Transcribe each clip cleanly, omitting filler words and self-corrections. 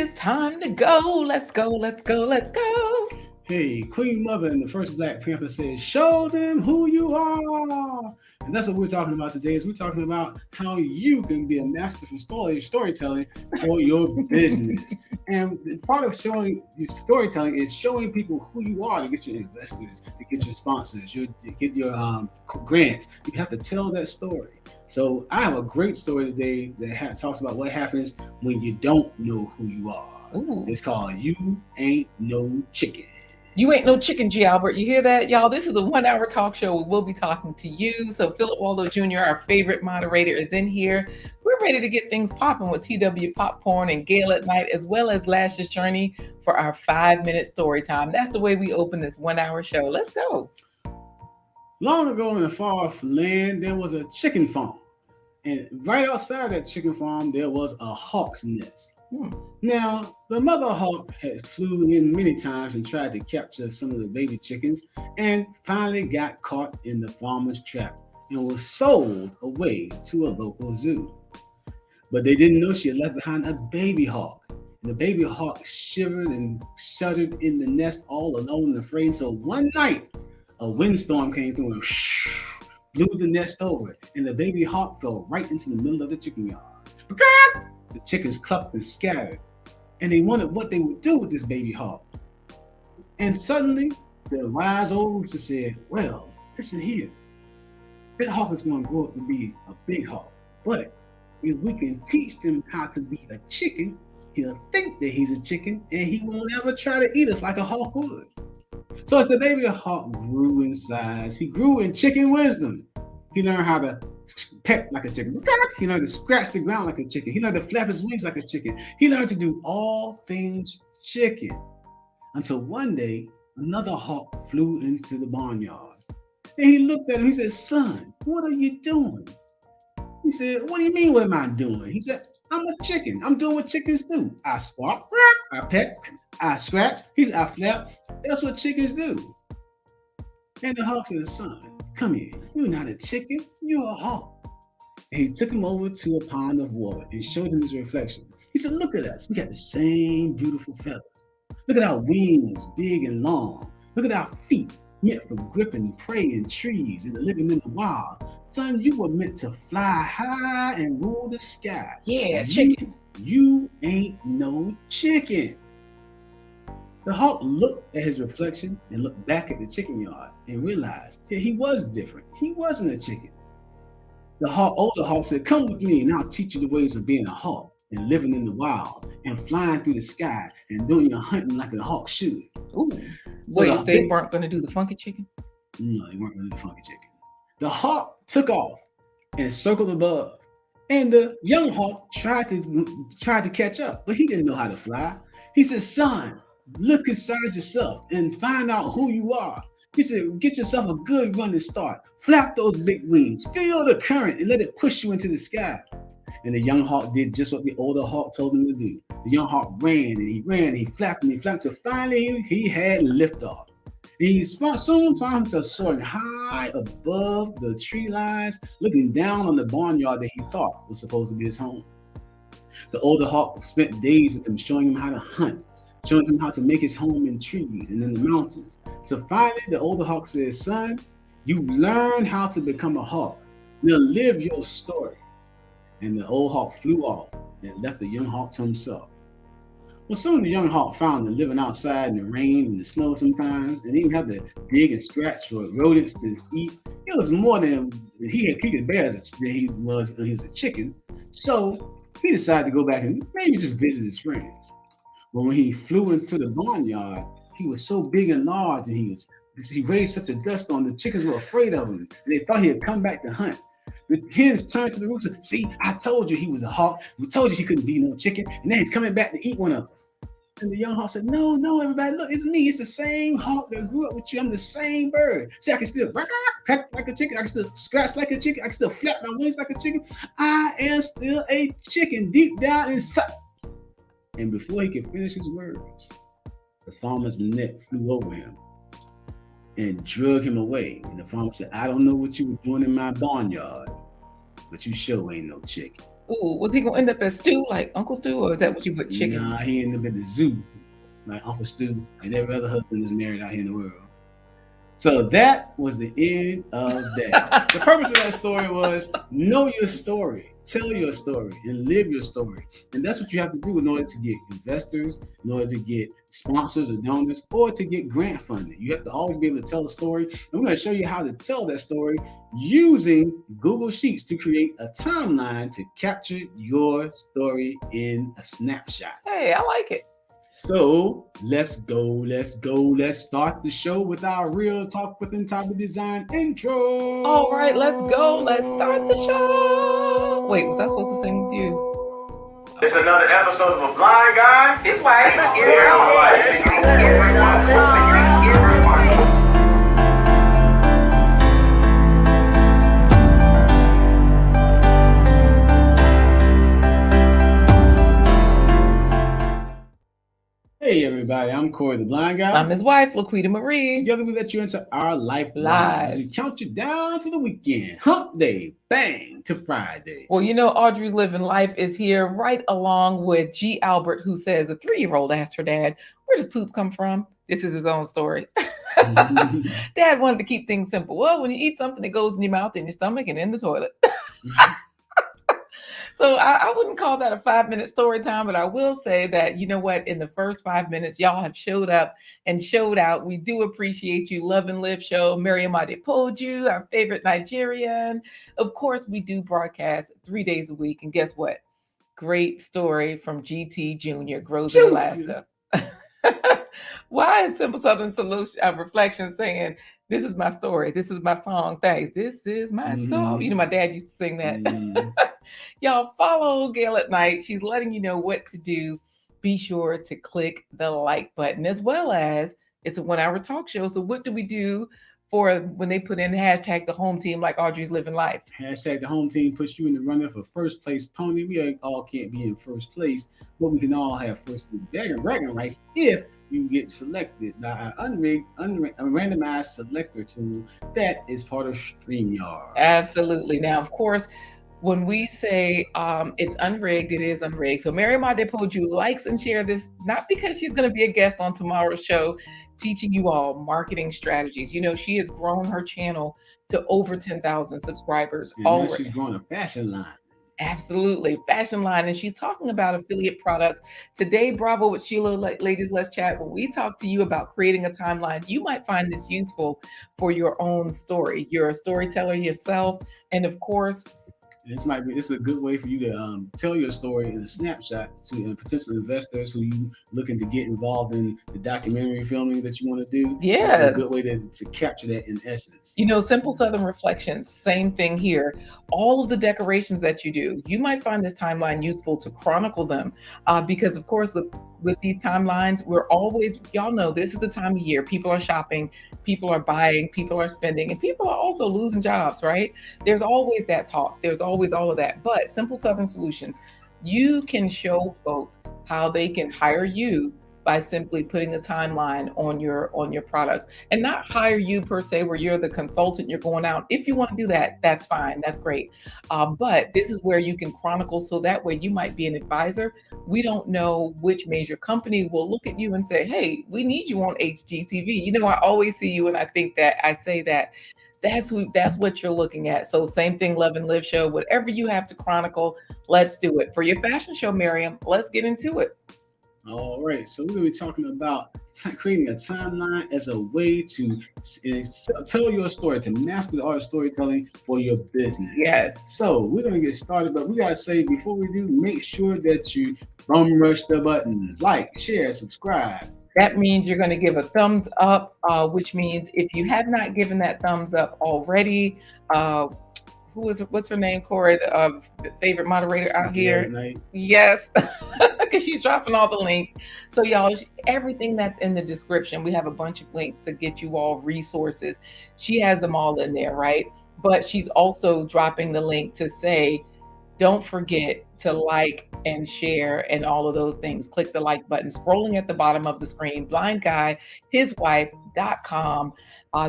is time to go. Let's go, let's go, let's go. Hey, Queen Mother and the first Black Panther says, show them who you are. And that's what we're talking about today. Is we're talking about how you can be a master for storytelling for your business. And part of showing storytelling is showing people who you are to get your investors, to get your sponsors, to get your grants. You have to tell that story. So I have a great story today that talks about what happens when you don't know who you are. Ooh. It's called You Ain't No Chicken. You ain't no chicken, G. Albert. You hear that, y'all? This is a 1 hour talk show. We will be talking to you. So Philip Waldo Jr., our favorite moderator, is in here. We're ready to get things popping with TW Popcorn and Gale at Night, as well as Lash's Journey for our 5-minute story time. That's the way we open this 1 hour show. Let's go. Long ago in a far off land, there was a chicken farm. And right outside that chicken farm, there was a hawk's nest. Now, the mother hawk had flew in many times and tried to capture some of the baby chickens and finally got caught in the farmer's trap and was sold away to a local zoo. But they didn't know she had left behind a baby hawk. And the baby hawk shivered and shuddered in the nest all alone and afraid. So one night, a windstorm came through and blew the nest over, and the baby hawk fell right into the middle of the chicken yard. The chickens clucked and scattered, and they wondered what they would do with this baby hawk. And suddenly, the wise old rooster said, well, listen here. That hawk is going to grow up to be a big hawk, but if we can teach him how to be a chicken, he'll think that he's a chicken, and he won't ever try to eat us like a hawk would. So as the baby hawk grew in size, he grew in chicken wisdom. He learned how to peck like a chicken. He learned to scratch the ground like a chicken. He learned to flap his wings like a chicken. He learned to do all things chicken. Until one day, another hawk flew into the barnyard. And he looked at him. He said, son, what are you doing? He said, what do you mean, what am I doing? He said, I'm a chicken. I'm doing what chickens do. I squawk, I peck, I scratch. He said, I flap. That's what chickens do. And the hawk said, son, come here. You're not a chicken. You're a hawk. And he took him over to a pond of water and showed him his reflection. He said, look at us. We got the same beautiful feathers. Look at our wings, big and long. Look at our feet, meant for gripping prey in trees and living in the wild. Son, you were meant to fly high and rule the sky. Yeah, chicken. You ain't no chicken. The hawk looked at his reflection and looked back at the chicken yard and realized that he was different. He wasn't a chicken. The older hawk said, come with me and I'll teach you the ways of being a hawk and living in the wild and flying through the sky and doing your hunting like a hawk should. Ooh. So wait, they weren't going to do the funky chicken? No, they weren't going to do the funky chicken. The hawk took off and circled above. And the young hawk tried to catch up, but he didn't know how to fly. He said, son, look inside yourself and find out who you are. He said, get yourself a good running start. Flap those big wings, feel the current, and let it push you into the sky. And the young hawk did just what the older hawk told him to do. The young hawk ran, and he flapped, till finally he had liftoff. And he soon found himself soaring high above the tree lines, looking down on the barnyard that he thought was supposed to be his home. The older hawk spent days with him, showing him how to hunt, showing him how to make his home in trees and in the mountains. So finally, the older hawk says, son, you learned how to become a hawk. Now live your story. And the old hawk flew off and left the young hawk to himself. Well, soon the young hawk found that living outside in the rain and the snow sometimes, and even have to dig and scratch for rodents to eat, it was more than he could bear than he was when he was a chicken. So he decided to go back and maybe just visit his friends. But when he flew into the barnyard, he was so big and large, and he raised such a dust storm, the chickens were afraid of him, and they thought he had come back to hunt. The hens turned to the rooster and said, see, I told you he was a hawk. We told you he couldn't be no chicken, and now he's coming back to eat one of us. And the young hawk said, no, everybody, look, it's me. It's the same hawk that grew up with you. I'm the same bird. See, I can still peck like a chicken. I can still scratch like a chicken. I can still flap my wings like a chicken. I am still a chicken deep down inside. And before he could finish his words, the farmer's net flew over him and drug him away. And the farmer said, I don't know what you were doing in my barnyard, but you sure ain't no chicken. Ooh, was he gonna end up as Stu, like Uncle Stu, or is that what you put chicken? Nah, he ended up at the zoo, like Uncle Stu, and every other husband is married out here in the world. So that was the end of that. The purpose of that story was know your story, tell your story, and live your story. And that's what you have to do in order to get investors, in order to get sponsors or donors, or to get grant funding. You have to always be able to tell a story. And we're going to show you how to tell that story using Google Sheets to create a timeline to capture your story in a snapshot. Hey, I like it. So let's start the show with our Real Talk with Entitled Design intro. All right, let's go. Let's start the show. Wait, was I supposed to sing with you? It's another episode of A Blind Guy. It's white. Hey everybody, I'm Corey the Blind Guy. I'm his wife, LaQuita Marie. Together we let you into our life live as we count you down to the weekend. Hump day, bang, to Friday. Well, you know, Audrey's Living Life is here right along with G. Albert, who says a 3-year-old asked her dad, where does poop come from? This is his own story. Dad wanted to keep things simple. Well, when you eat something, it goes in your mouth, in your stomach, and in the toilet. So I wouldn't call that a 5-minute story time, but I will say that, you know what, in the first 5 minutes, y'all have showed up and showed out. We do appreciate you. Love and Live Show, Miriam Adepoju, our favorite Nigerian. Of course, we do broadcast 3 days a week. And guess what? Great story from GT Jr., grows in Alaska. Why is Simple Southern Solution Reflections saying, this is my story, this is my song, thanks, this is my story? You know, my dad used to sing that. Y'all follow Gail at Night. She's letting you know what to do. Be sure to click the like button, as well as it's a 1-hour talk show. So what do we do for when they put in hashtag the home team like Audrey's Living Life? Hashtag the home team puts you in the running for first place pony. We all can't be in first place, but we can all have first place bragging rights if you get selected by a randomized selector tool that is part of StreamYard. Absolutely. Now, of course, when we say it's unrigged, it is unrigged. So Miriam Adepoju likes and share this, not because she's going to be a guest on tomorrow's show, teaching you all marketing strategies. You know, she has grown her channel to over 10,000 subscribers already. She's growing a fashion line. Absolutely. Fashion line. And she's talking about affiliate products. Today, Bravo with Sheila, ladies, let's chat. When we talk to you about creating a timeline, you might find this useful for your own story. You're a storyteller yourself. And of course, this is a good way for you to tell your story in a snapshot to potential investors who you looking to get involved in the documentary filming that you want to do. Yeah, that's a good way to capture that in essence. You know, Simple Southern Reflections, same thing here. All of the decorations that you do, you might find this timeline useful to chronicle them, because of course with these timelines, we're always, y'all know, this is the time of year. People are shopping, people are buying, people are spending, and people are also losing jobs, right? There's always that talk. There's always all of that. But Simple Southern Solutions, you can show folks how they can hire you by simply putting a timeline on your products, and not hire you per se where you're the consultant, you're going out. If you want to do that, that's fine, that's great. But this is where you can chronicle, so that way you might be an advisor. We don't know which major company will look at you and say, hey, we need you on HGTV. You know, I always see you and I think that I say that that's what you're looking at. So same thing, Love and Live Show, whatever you have to chronicle, let's do it. For your fashion show, Miriam, let's get into it. All right, so we're going to be talking about creating a timeline as a way to tell your story, to master the art of storytelling for your business. Yes. So we're going to get started, but we got to say, before we do, make sure that you bum rush the buttons, like, share, subscribe. That means you're going to give a thumbs up, which means if you have not given that thumbs up already, what's her name, Corey, favorite moderator out here? Yes, because she's dropping all the links. So y'all, everything that's in the description, we have a bunch of links to get you all resources. She has them all in there, right? But she's also dropping the link to say, don't forget to like and share and all of those things. Click the like button, scrolling at the bottom of the screen, blindguyhiswife.com.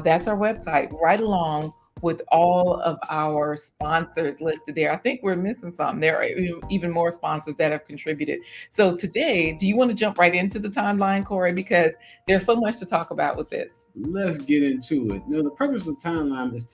That's our website, right along with all of our sponsors listed there. I think we're missing some. There are even more sponsors that have contributed. So today, do you want to jump right into the timeline, Corey? Because there's so much to talk about with this. Let's get into it. Now, the purpose of timeline is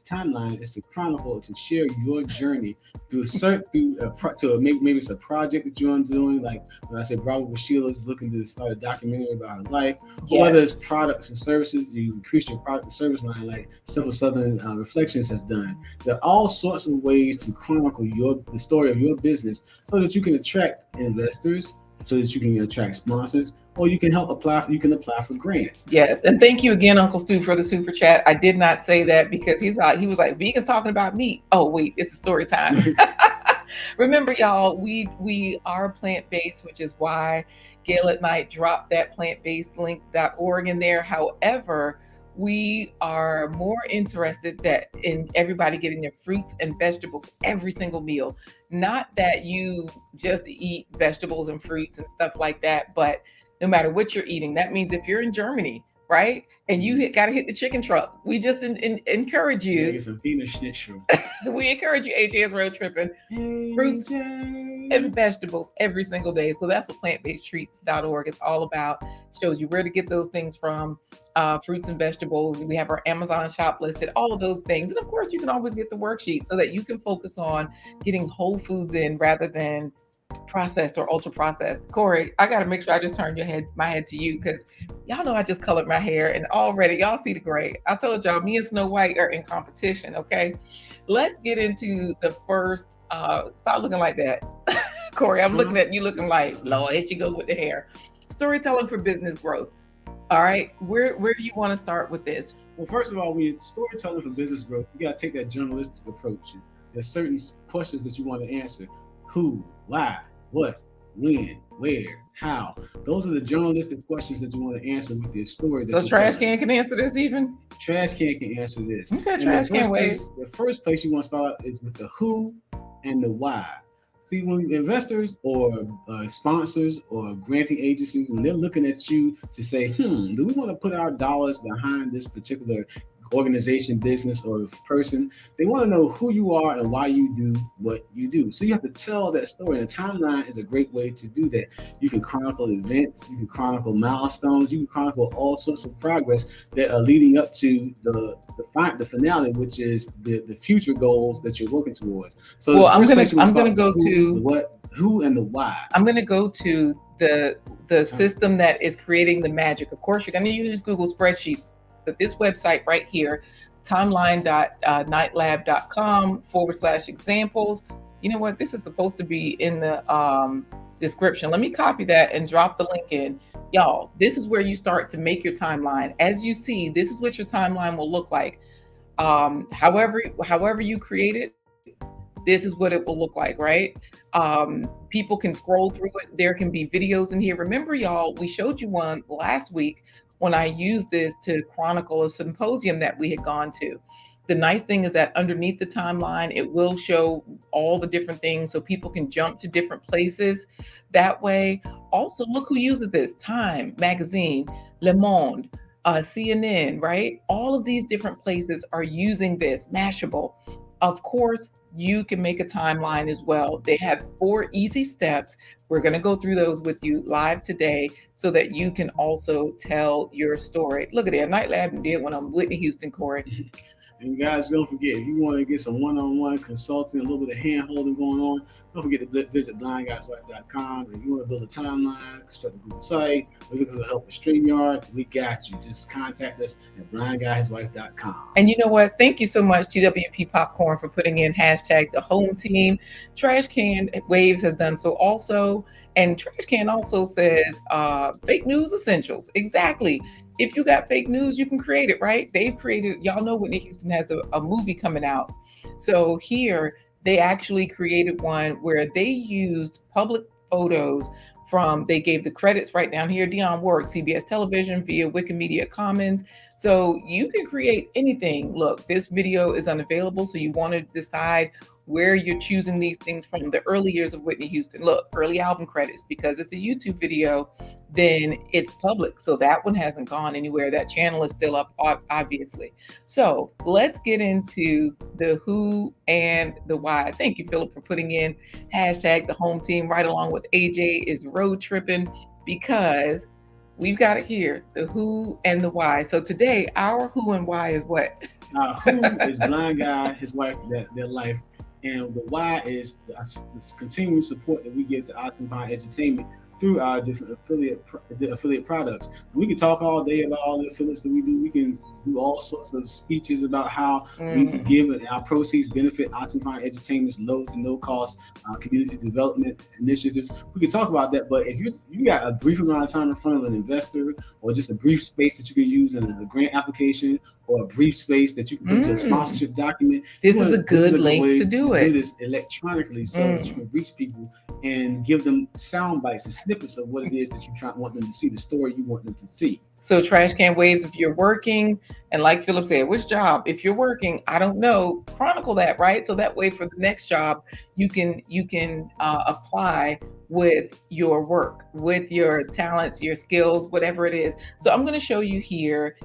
to chronicle, to share your journey maybe it's a project that you're doing. Like when I said, Robert with Sheila's looking to start a documentary about her life, or whether it's products and services, you increase your product and service line, like Simple Southern Reflections has done. There are all sorts of ways to chronicle the story of your business so that you can attract investors, so that you can attract sponsors, or you can apply for grants. Yes, and thank you again, Uncle Stu, for the super chat. I did not say that because he was like, vegans talking about meat. Oh wait, it's a story time. Remember, y'all, we are plant-based, which is why Gail at Night dropped that plant-based.org in there. However, we are more interested in everybody getting their fruits and vegetables every single meal. Not that you just eat vegetables and fruits and stuff like that, but no matter what you're eating. That means if you're in Germany, right, and you got to hit the chicken truck, we just encourage you. Some Wiener Schnitzel. We encourage you, AJ's road tripping, fruits and vegetables every single day. So that's what plantbasedtreats.org is all about. It shows you where to get those things from, fruits and vegetables. We have our Amazon shop listed, all of those things. And of course, you can always get the worksheet so that you can focus on getting whole foods in rather than processed or ultra processed. Corey, I got to make sure I just turn my head to you, because y'all know I just colored my hair and already y'all see the gray. I told y'all me and Snow White are in competition. Okay, let's get into the first. Stop looking like that. Corey, I'm looking at you looking like, Lord, here she go with the hair. Storytelling for business growth. All right, where do you want to start with this? Well, first of all, when you're storytelling for business growth, you got to take that journalistic approach. There's certain questions that you want to answer. Who, why, what, when, where, how? Those are the journalistic questions that you want to answer with your story. So Trash Can can answer this even? Trash Can can answer this. Okay, Trash Can ways. The first place you want to start is with the who and the why. See, when investors or sponsors or granting agencies, when they're looking at you to say, do we want to put our dollars behind this particular organization, business, or person, they want to know who you are and why you do what you do. So you have to tell that story. And a timeline is a great way to do that. You can chronicle events, you can chronicle milestones, you can chronicle all sorts of progress that are leading up to the finale, which is the future goals that you're working towards. So well, I'm gonna go to the what, who, and the why. I'm gonna go to the system that is creating the magic. Of course, you're gonna use Google spreadsheets. But this website right here, timeline.nightlab.com/examples. You know what? This is supposed to be in the description. Let me copy that and drop the link in. Y'all, this is where you start to make your timeline. As you see, this is what your timeline will look like. However you create it, this is what it will look like, right? People can scroll through it. There can be videos in here. Remember, y'all, we showed you one last week when I used this to chronicle a symposium that we had gone to. The nice thing is that underneath the timeline, it will show all the different things so people can jump to different places that way. Also, look who uses this: Time Magazine, Le Monde, CNN, right? All of these different places are using this, Mashable. Of course, you can make a timeline as well. They have 4 easy steps. We're going to go through those with you live today so that you can also tell your story. Look at that. Night Lab did one on Whitney Houston, Corey. And guys, don't forget, if you want to get some one-on-one consulting, a little bit of hand-holding going on, don't forget to visit blindguyswife.com. If you want to build a timeline, construct a Google site, we're looking for help with StreamYard, we got you. Just contact us at blindguyswife.com. And you know what? Thank you so much, TWP Popcorn, for putting in hashtag the home team. Trash Can Waves has done so also. And Trash Can also says fake news essentials. Exactly. If you got fake news, you can create it, right? They've created, y'all know Whitney Houston has a movie coming out. So here, they actually created one where they used public photos they gave the credits right down here, Dionne Warwick, CBS Television via Wikimedia Commons. So you can create anything. Look, this video is unavailable. So you want to decide where you're choosing these things from. The early years of Whitney Houston. Look, early album credits, because it's a YouTube video, then it's public. So that one hasn't gone anywhere. That channel is still up, obviously. So let's get into the who and the why. Thank you, Philip, for putting in hashtag the home team right along with AJ is road tripping, because we've got it here, the who and the why. So today, our who and why is what? Who is blind guy, his wife, their life, and the why is the continuing support that we give to Optimum Entertainment through our different affiliate products. We can talk all day about all the affiliates that we do. We can do all sorts of speeches about how we give our proceeds benefit Optimum Entertainment's low to no cost community development initiatives. We can talk about that, but if you got a brief amount of time in front of an investor, or just a brief space that you can use in a grant application, or a brief space that you can put to a sponsorship document, this is a good link to do it. Do this electronically so that you can reach people and give them sound bites and snippets of what it is that you want them to see, the story you want them to see. So trash can waves if you're working, and like Philip said, which job? If you're working, I don't know, chronicle that, right? So that way for the next job, you can apply with your work, with your talents, your skills, whatever it is. So I'm going to show you here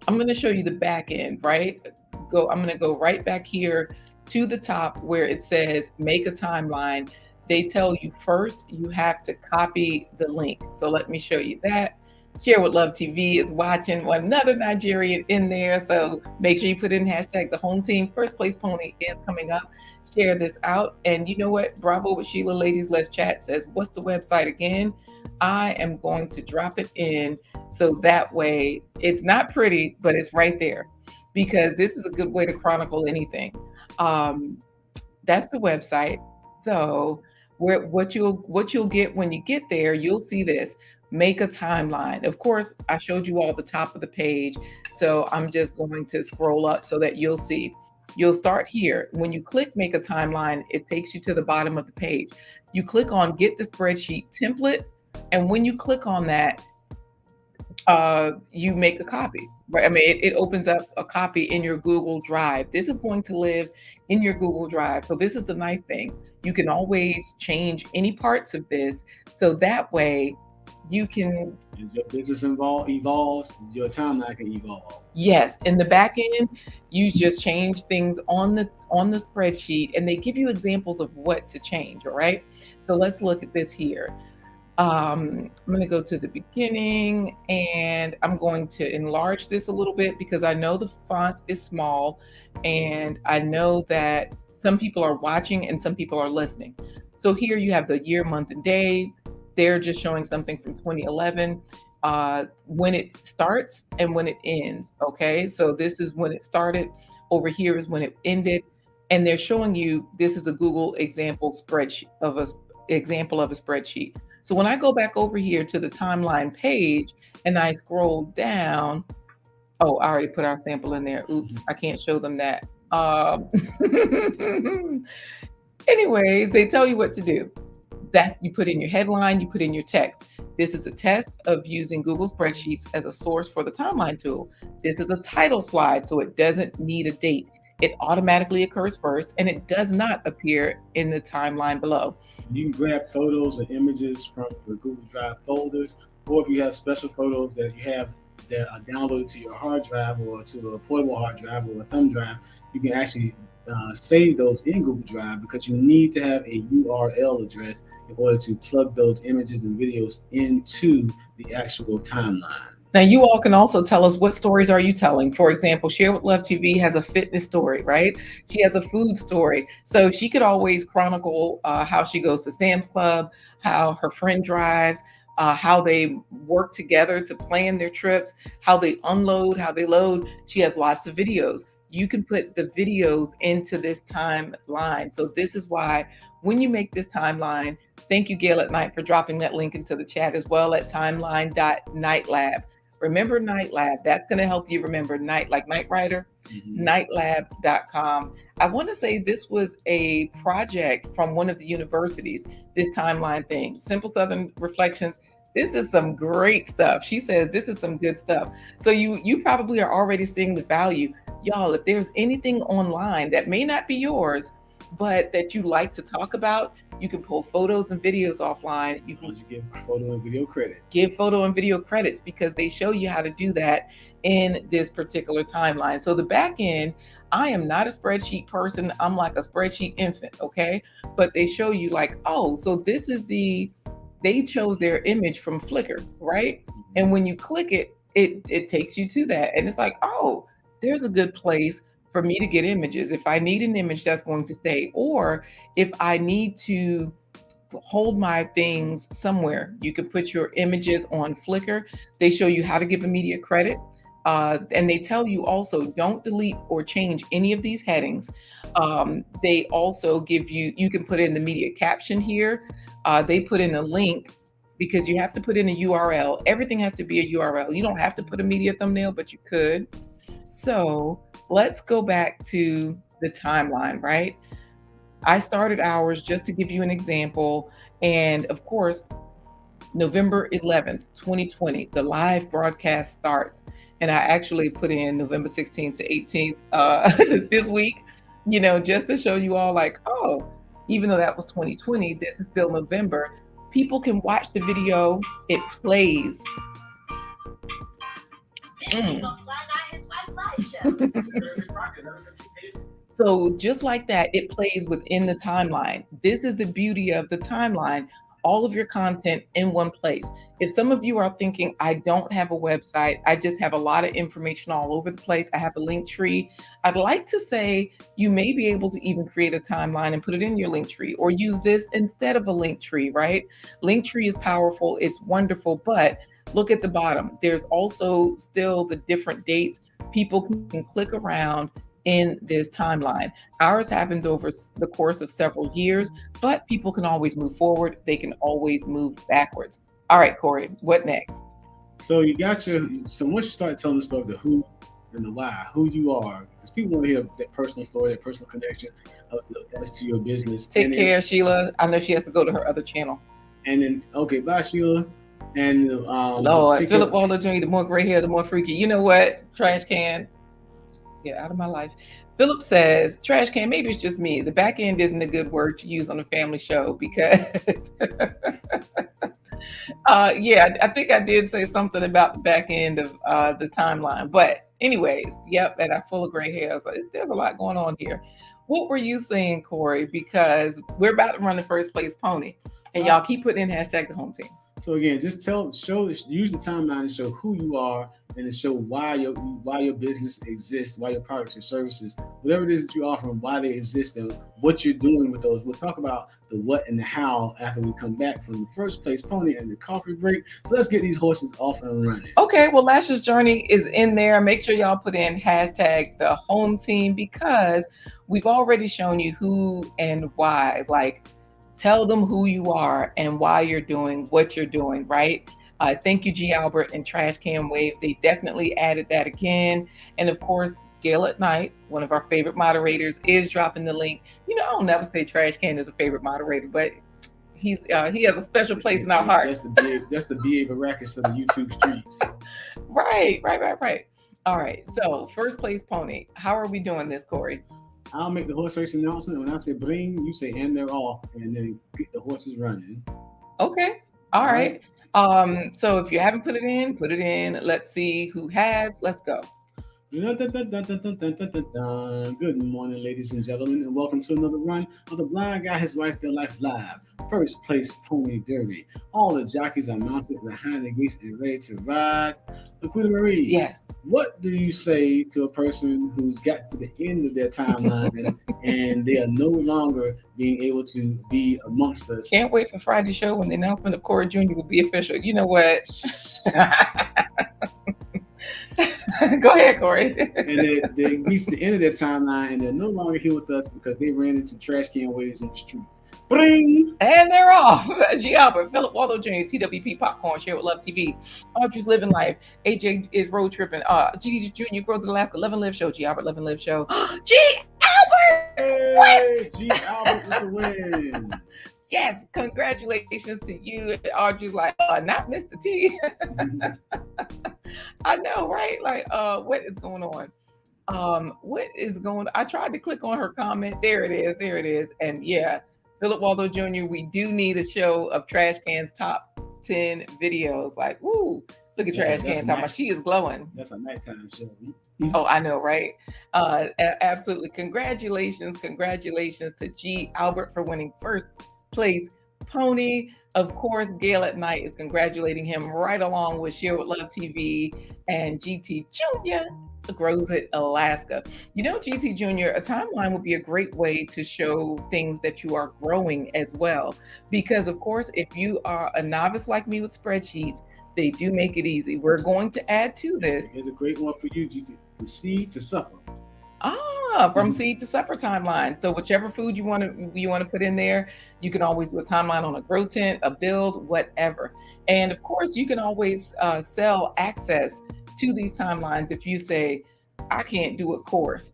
I'm going to show you the back end, right? I'm going to go right back here to the top where it says make a timeline. They tell you first you have to copy the link. So let me show you that. Share with Love TV is watching, another Nigerian in there. So make sure you put in hashtag the home team. First place pony is coming up. Share this out. And you know what? Bravo with Sheila, ladies, let's chat says, what's the website again? I am going to drop it in so that way it's not pretty, but it's right there, because this is a good way to chronicle anything. That's the website. So what you'll get when you get there, you'll see this. Make a timeline. Of course, I showed you all the top of the page, so I'm just going to scroll up so that you'll see. You'll start here. When you click make a timeline, it takes you to the bottom of the page. You click on get the spreadsheet template, and when you click on that, you make a copy, right? I mean, it opens up a copy in your Google Drive. This is going to live in your Google Drive. So this is the nice thing. You can always change any parts of this. So that way you can... As your business evolves, your timeline can evolve. Yes. In the back end, you just change things on the spreadsheet, and they give you examples of what to change. All right. So let's look at this here. I'm going to go to the beginning, and I'm going to enlarge this a little bit because I know the font is small, and I know that some people are watching and some people are listening. So here you have the year, month, and day. They're just showing something from 2011, when it starts and when it ends. Okay, so this is when it started. Over here is when it ended, and they're showing you this is a Google example spreadsheet of a spreadsheet. So when I go back over here to the timeline page and I scroll down, oh, I already put our sample in there. Oops, I can't show them that. Anyways, they tell you what to do. You put in your headline, you put in your text. This is a test of using Google Spreadsheets as a source for the timeline tool. This is a title slide, so it doesn't need a date. It automatically occurs first, and it does not appear in the timeline below. You can grab photos and images from your Google Drive folders, or if you have special photos that you have that are downloaded to your hard drive or to a portable hard drive or a thumb drive, you can actually save those in Google Drive, because you need to have a URL address in order to plug those images and videos into the actual timeline. Now, you all can also tell us what stories are you telling. For example, Share with Love TV has a fitness story, right? She has a food story. So she could always chronicle how she goes to Sam's Club, how her friend drives, how they work together to plan their trips, how they unload, how they load. She has lots of videos. You can put the videos into this timeline. So this is why when you make this timeline, thank you, Gail at Night, for dropping that link into the chat as well at timeline.nightlab. Remember Nightlab. That's going to help you remember night, like Night Rider, nightlab.com. I want to say this was a project from one of the universities, this timeline thing. Simple Southern Reflections. This is some great stuff. She says this is some good stuff. So you probably are already seeing the value. Y'all, if there's anything online that may not be yours, but that you like to talk about, you can pull photos and videos offline. You can give photo and video credit. Give photo and video credits because they show you how to do that in this particular timeline. So the back end, I am not a spreadsheet person. I'm like a spreadsheet infant, okay? But they show you like, oh, so this is they chose their image from Flickr, right? And when you click it, it takes you to that. And it's like, oh, there's a good place for me to get images. If I need an image that's going to stay, or if I need to hold my things somewhere, you can put your images on Flickr. They show you how to give immediate credit. And they tell you also don't delete or change any of these headings. They also give you can put in the media caption here. They put in a link because you have to put in a URL. Everything has to be a URL. You don't have to put a media thumbnail, but you could. So let's go back to the timeline, right? I started ours just to give you an example. And of course, November 11th, 2020, the live broadcast starts. And I actually put in November 16th to 18th this week, just to show you all like, oh, even though that was 2020, this is still November. People can watch the video. It plays. So just like that, it plays within the timeline. This is the beauty of the timeline. All of your content in one place. If some of you are thinking, I don't have a website, I just have a lot of information all over the place, I have a link tree, I'd like to say you may be able to even create a timeline and put it in your link tree, or use this instead of a link tree, right? Link tree is powerful, it's wonderful, but look at the bottom. There's also still the different dates. People can click around in this timeline. Ours happens over the course of several years, but people can always move forward. They can always move backwards. All right, Corey, what next? So so once you start telling the story, the who and the why, who you are, because people want to hear that personal story, that personal connection as to your business. Take care, Sheila. I know she has to go to her other channel. And then, okay, bye, Sheila. And Lord, Philip Waldo Jr., the more gray hair, the more freaky. You know what? Trash can. Get out of my life. Philip says, trash can, maybe it's just me. The back end isn't a good word to use on a family show because, I think I did say something about the back end of the timeline. But anyways, yep, and I'm full of gray hair. So there's a lot going on here. What were you saying, Corey? Because we're about to run the first place pony. And y'all keep putting in hashtag the home team. So again, just use the timeline to show who you are and to show why your business exists, why your products and services, whatever it is that you offer, and why they exist and what you're doing with those. We'll talk about the what and the how after we come back from the first place pony and the coffee break. So let's get these horses off and running. Okay, well, Lash's Journey is in there. Make sure y'all put in hashtag the home team because we've already shown you who and why. Like, tell them who you are and why you're doing what you're doing, right? Thank you, G. Albert and Trash Can Wave. They definitely added that again. And of course, Gail at Night, one of our favorite moderators, is dropping the link. I'll never say Trash Can is a favorite moderator, but he has a special place in our heart. That's the B.A. Baracus of the YouTube streets. Right. All right, so first place pony. How are we doing this, Corey? I'll make the horse race announcement. When I say bring, you say and they're off, and then get the horses running. Okay. All right. So if you haven't put it in. Let's see who has. Let's go. Good morning, ladies and gentlemen, and welcome to another run of the Blind Guy, His Wife, Their Life Live. First place pony derby. All the jockeys are mounted behind the gates and ready to ride. LaQuita Marie. Yes. What do you say to a person who's got to the end of their timeline and they are no longer being able to be amongst us? Can't wait for Friday's show when the announcement of Corey Jr. will be official. You know what? Go ahead, Corey. And they reached the end of their timeline and they're no longer here with us because they ran into trash can waves in the streets. Bring! And they're off. G. Albert, Philip Waldo Jr., TWP Popcorn, Share with Love TV. Audrey's Living Life. AJ is road tripping. GD Jr. Grows in Alaska. Love and Live Show. G. Albert, Love and Live Show. G. Albert! Hey, what? G. Albert with the win. Yes, congratulations to you. Audrey's like, not Mr. T. I know, right? Like, what is going on? What is going? I tried to click on her comment. There it is. There it is. And yeah, Philip Waldo Jr., we do need a show of Trash Can's top 10 videos. Like, woo, look at Trash Can talking about she is glowing. That's a nighttime show. Oh, I know, right? Absolutely. Congratulations to G. Albert for winning first place pony. Of course, Gail at Night is congratulating him right along with Share with Love TV and GT Jr. grows it, Alaska. You know, GT Jr., a timeline would be a great way to show things that you are growing as well. Because, of course, if you are a novice like me with spreadsheets, they do make it easy. We're going to add to this. Here's a great one for you, GT. From seed to supper. From seed to supper timeline. So whichever food you want to put in there, you can always do a timeline on a grow tent, a build, whatever. And of course, you can always sell access to these timelines if you say, I can't do a course,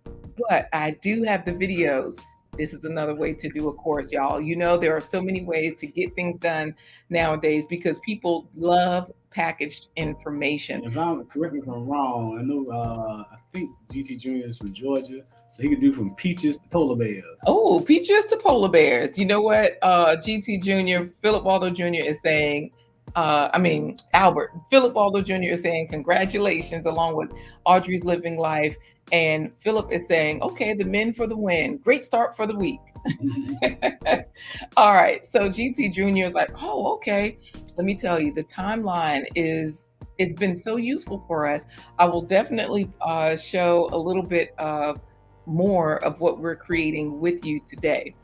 but I do have the videos. This is another way to do a course, y'all. You know, there are so many ways to get things done nowadays because people love packaged information. Correct me if I'm wrong, I know, I think GT Jr. is from Georgia, so he can do from peaches to polar bears. Oh, peaches to polar bears. You know what? GT Jr., Philip Waldo Jr. is saying, Albert, Philip Waldo Jr. is saying congratulations along with Audrey's Living Life. And Philip is saying, okay, the men for the win. Great start for the week. All right. So GT Jr. is like, oh, okay. Let me tell you, the timeline it's been so useful for us. I will definitely show a little bit of more of what we're creating with you today.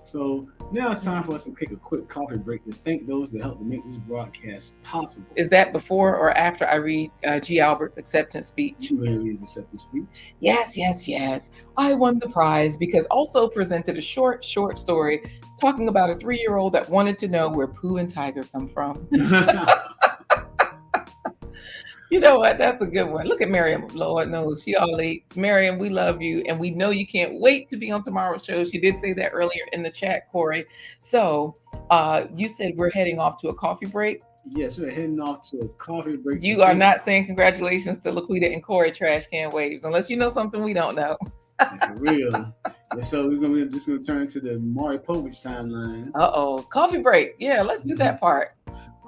So now it's time for us to take a quick coffee break to thank those that helped to make this broadcast possible. Is that before or after I read G. Albert's acceptance speech? You read his acceptance speech? Yes. I won the prize because also presented a short story talking about a 3-year-old that wanted to know where Pooh and Tiger come from. You know what? That's a good one. Look at Miriam. Lord knows she all late. Miriam, we love you. And we know you can't wait to be on tomorrow's show. She did say that earlier in the chat, Corey. So you said we're heading off to a coffee break. Yes, we're heading off to a coffee break. You are not saying congratulations to LaQuita and Corey Trash Can Waves, unless you know something we don't know. For real. So we're gonna turn to the Maury Povich timeline. Coffee break. Yeah, let's do that part.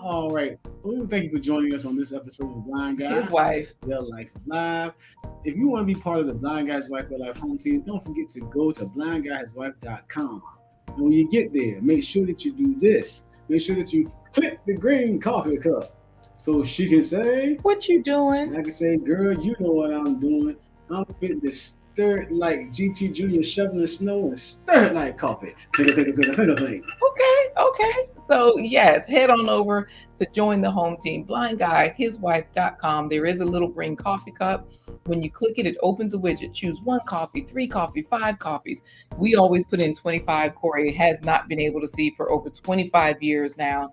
All right. Well, thank you for joining us on this episode of Blind Guy. His wife. Their Life Live. If you want to be part of the Blind Guy's Wife, Their Life home team, don't forget to go to blindguyhiswife.com. And when you get there, make sure that you do this. Make sure that you click the green coffee cup so she can say, what you doing? And I can say, girl, you know what I'm doing. I'm fitting to stir it like GT Jr. shoveling snow and stir it like coffee. Okay. So yes, head on over to join the home team, blindguyhiswife.com. There is a little green coffee cup. When you click it, it opens a widget. Choose 1 coffee, 3 coffee, 5 coffees. We always put in 25. Corey has not been able to see for over 25 years now.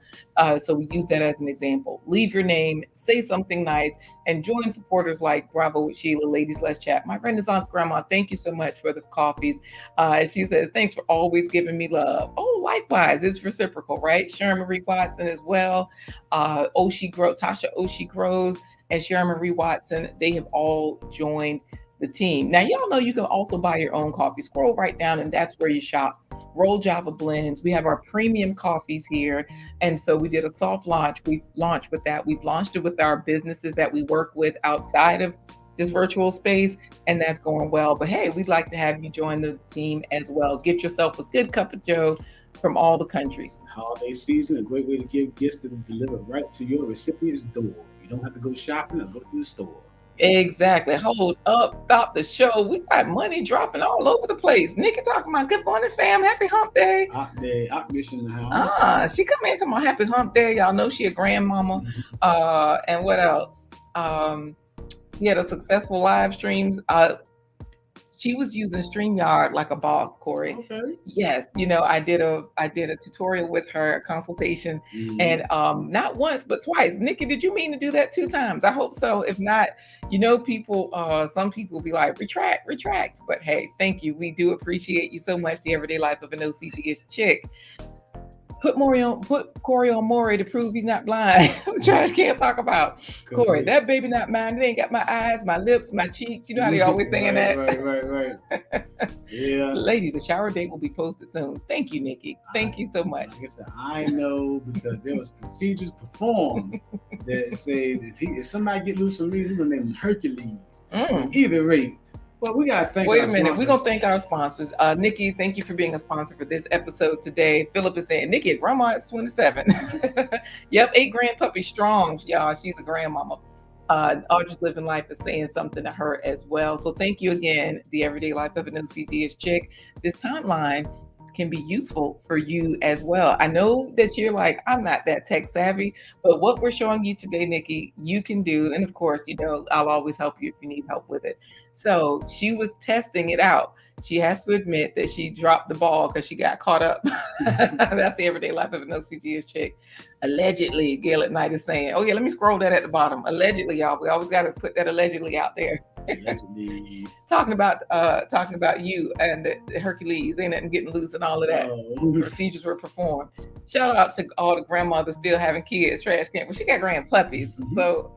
So we use that as an example. Leave your name, say something nice, and join supporters like Bravo with Sheila, Ladies Let's Chat. My Renaissance Grandma, thank you so much for the coffees. She says, thanks for always giving me love. Oh, likewise, it's reciprocal, right? Sharon Marie Watson as well. Tasha Oshie Grows and Sharon Marie Watson, they have all joined the team. Now, y'all know you can also buy your own coffee. Scroll right down and that's where you shop. Roll Java Blends. We have our premium coffees here. And so we did a soft launch. We launched with that. We've launched it with our businesses that we work with outside of this virtual space, and that's going well. But hey, we'd like to have you join the team as well. Get yourself a good cup of joe from all the countries. Holiday season, a great way to give gifts that are delivered right to your recipient's door. You don't have to go shopping or go to the store. Exactly. Hold up. Stop the show. We got money dropping all over the place. Nikki talking about good morning, fam. Happy hump day. Option in the house. She come in to my happy hump day. Y'all know she a grandmama. And what else? He had a successful live streams. She was using StreamYard like a boss, Corey. Okay. Yes, I did a tutorial with her, a consultation, and not once but twice. Nikki, did you mean to do that 2 times? I hope so. If not, people, some people be like, retract. But hey, thank you. We do appreciate you so much. The everyday life of an OCD-ish chick. Put Corey on Maury to prove he's not blind. Trash can't talk about Corey. That baby not mine. It ain't got my eyes, my lips, my cheeks. You know how they always saying that. Right. Yeah. Ladies, the shower date will be posted soon. Thank you, Nikki. Thank you so much. Like I said, I know because there was procedures performed that says if somebody get loose from me, he's gonna name him Hercules. Either rate. Well, we gotta thank. Wait a minute, we're gonna thank our sponsors. Nikki, thank you for being a sponsor for this episode today. Philip is saying, Nikki, grandma is 27. Yep, 8 grand puppy strong, y'all. She's a grandmama. Audrey's Living Life is saying something to her as well. So thank you again, the Everyday Life of an OCD chick. This timeline can be useful for you as well. I know that you're like, I'm not that tech savvy, but what we're showing you today, Nikki, you can do. And of course, I'll always help you if you need help with it. So she was testing it out. She has to admit that she dropped the ball because she got caught up. That's the Everyday Life of an OCD chick. Allegedly, Gail at Night is saying, oh yeah, let me scroll that at the bottom. Allegedly, y'all. We always got to put that allegedly out there. Talking about you and the Hercules, ain't nothing getting loose and all of that. Procedures were performed. Shout out to all the grandmothers still having kids. Trash can. Well, she got grand puppies. So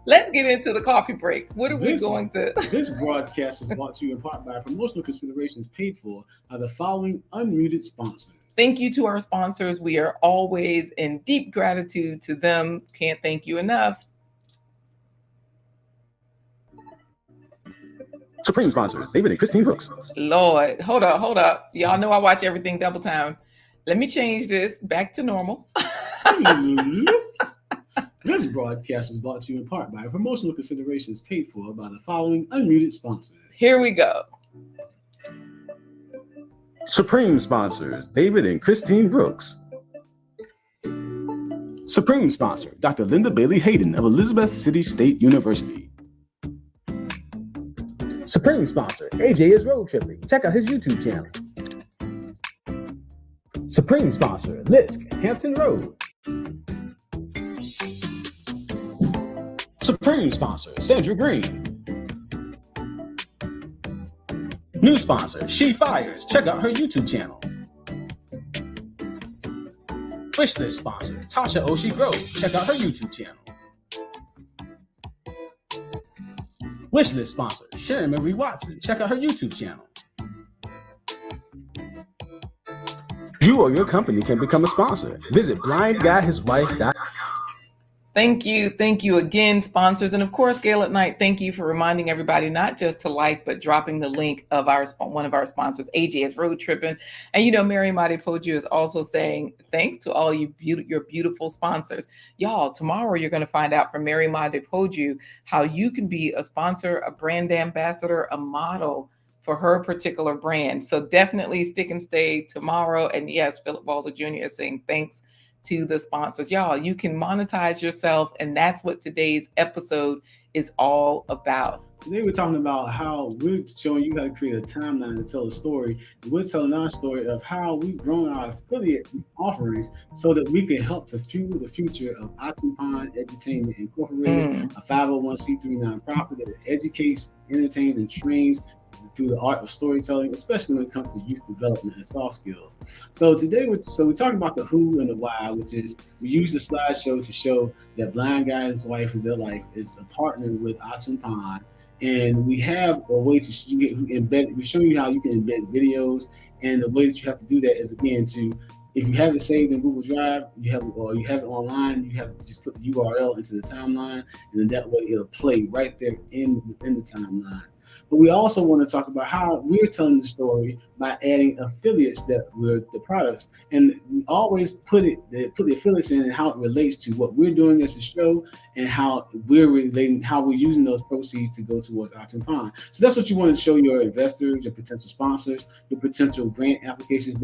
let's get into the coffee break. What are we going to? This broadcast is brought to you in part by promotional considerations paid for by the following unmuted sponsors. Thank you to our sponsors. We are always in deep gratitude to them. Can't thank you enough. Supreme sponsors, David and Christine Brooks. Lord, hold up. Y'all know I watch everything double time. Let me change this back to normal. This broadcast is brought to you in part by promotional considerations paid for by the following unmuted sponsors. Here we go. Supreme sponsors, David and Christine Brooks. Supreme sponsor, Dr. Linda Bailey Hayden of Elizabeth City State University. Supreme sponsor, AJ is road tripping. Check out his YouTube channel. Supreme sponsor, Lisk, Hampton Road. Supreme sponsor, Sandra Green. New sponsor, She Fires. Check out her YouTube channel. Wishlist sponsor, Tasha Oshie Grove. Check out her YouTube channel. Wishlist sponsor, Sharon Marie Watson. Check out her YouTube channel. You or your company can become a sponsor. Visit blindguyhiswife.com. Thank you again, sponsors. And of course, Gail at Night, thank you for reminding everybody not just to like, but dropping the link of one of our sponsors, AJ is Road Tripping. And Mary Madi Poju is also saying, thanks to all your beautiful sponsors. Y'all, tomorrow you're going to find out from Mary Madi Poju how you can be a sponsor, a brand ambassador, a model for her particular brand. So definitely stick and stay tomorrow. And yes, Philip Waldo Jr. is saying thanks to the sponsors. Y'all, you can monetize yourself, and that's what today's episode is all about. Today we're talking about how we're showing you how to create a timeline to tell a story. We're telling our story of how we've grown our affiliate offerings so that we can help to fuel the future of Atupon Entertainment Incorporated, a 501c3 nonprofit that educates, entertains, and trains through the art of storytelling, especially when it comes to youth development and soft skills. So today, we're talking about the who and the why, which is we use the slideshow to show that Blind Guy and His Wife in Their Life is a partner with Atupon, and we have a way to embed. We show you how you can embed videos, and the way that you have to do that is again if you have it saved in Google Drive, you have it online, you have to just put the URL into the timeline, and then that way it'll play right there within the timeline. But we also want to talk about how we're telling the story by adding affiliates that were the products, and we always put the affiliates in and how it relates to what we're doing as a show and how we're using those proceeds to go towards Atupon. So that's what you want to show your investors, your potential sponsors, your potential grant applications,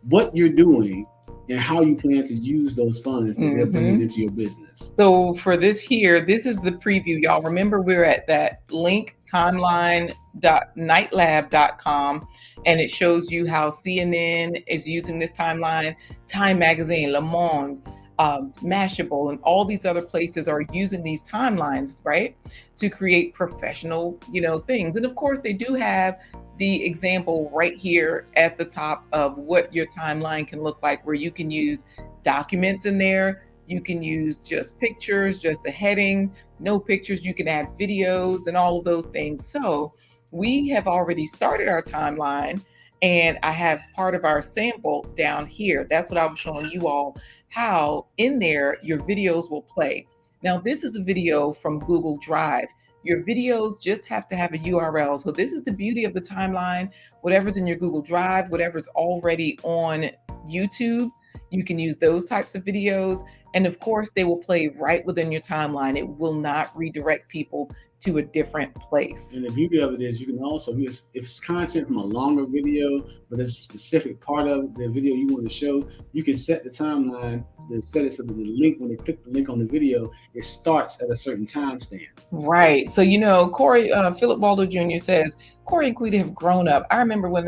what you're doing and how you plan to use those funds that they're bringing into your business. So for this is the preview. Y'all remember we're at that link, timeline.nightlab.com, and it shows you how CNN is using this timeline, Time Magazine, Le Monde, Mashable, and all these other places are using these timelines, right, to create professional, things. And of course, they do have the example right here at the top of what your timeline can look like, where you can use documents in there. You can use just pictures, just the heading, no pictures. You can add videos and all of those things. So we have already started our timeline, and I have part of our sample down here. That's what I was showing you all, how in there your videos will play. Now, this is a video from Google Drive. Your videos just have to have a URL. So this is the beauty of the timeline. Whatever's in your Google Drive, whatever's already on YouTube, you can use those types of videos. And of course, they will play right within your timeline. It will not redirect people to a different place. And the beauty of it is you can also, if it's content from a longer video, but there's a specific part of the video you want to show, you can set the timeline, set it so that the link, when they click the link on the video, it starts at a certain timestamp. Right. So, Corey, Philip Waldo Jr. says, Corey and Quita have grown up. I remember when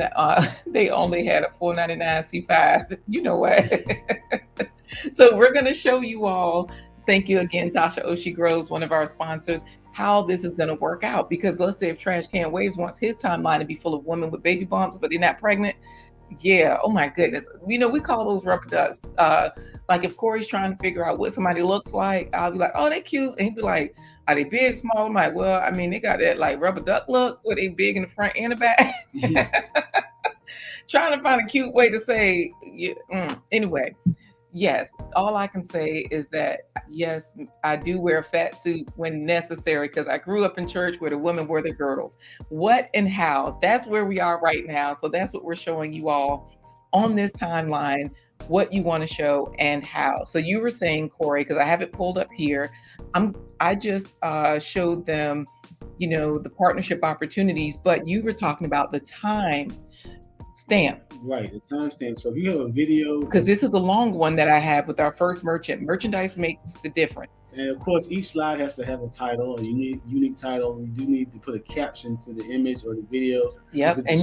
they only had a $4.99 C5. You know what? So we're going to show you all, thank you again, Tasha Oshie Groves, one of our sponsors, how this is going to work out. Because let's say if Trash Can Waves wants his timeline to be full of women with baby bumps, but they're not pregnant. Yeah. Oh my goodness. We call those rubber ducks. Like if Corey's trying to figure out what somebody looks like, I'll be like, oh, they cute. And he'd be like, are they big, small? I'm like, well, I mean, they got that like rubber duck look where they big in the front and the back. Mm-hmm. Trying to find a cute way to say, anyway. Yes, all I can say is that, yes, I do wear a fat suit when necessary because I grew up in church where the women wore their girdles. What and how, that's where we are right now. So that's what we're showing you all on this timeline, what you want to show and how. So you were saying, Corey, because I have it pulled up here, I just showed them, the partnership opportunities, but you were talking about the time stamp. Right, the timestamp. So if you have a video, because this is a long one that I have with our first merchandise makes the difference. And of course, each slide has to have a title, a unique title. You do need to put a caption to the image or the video. Yep, and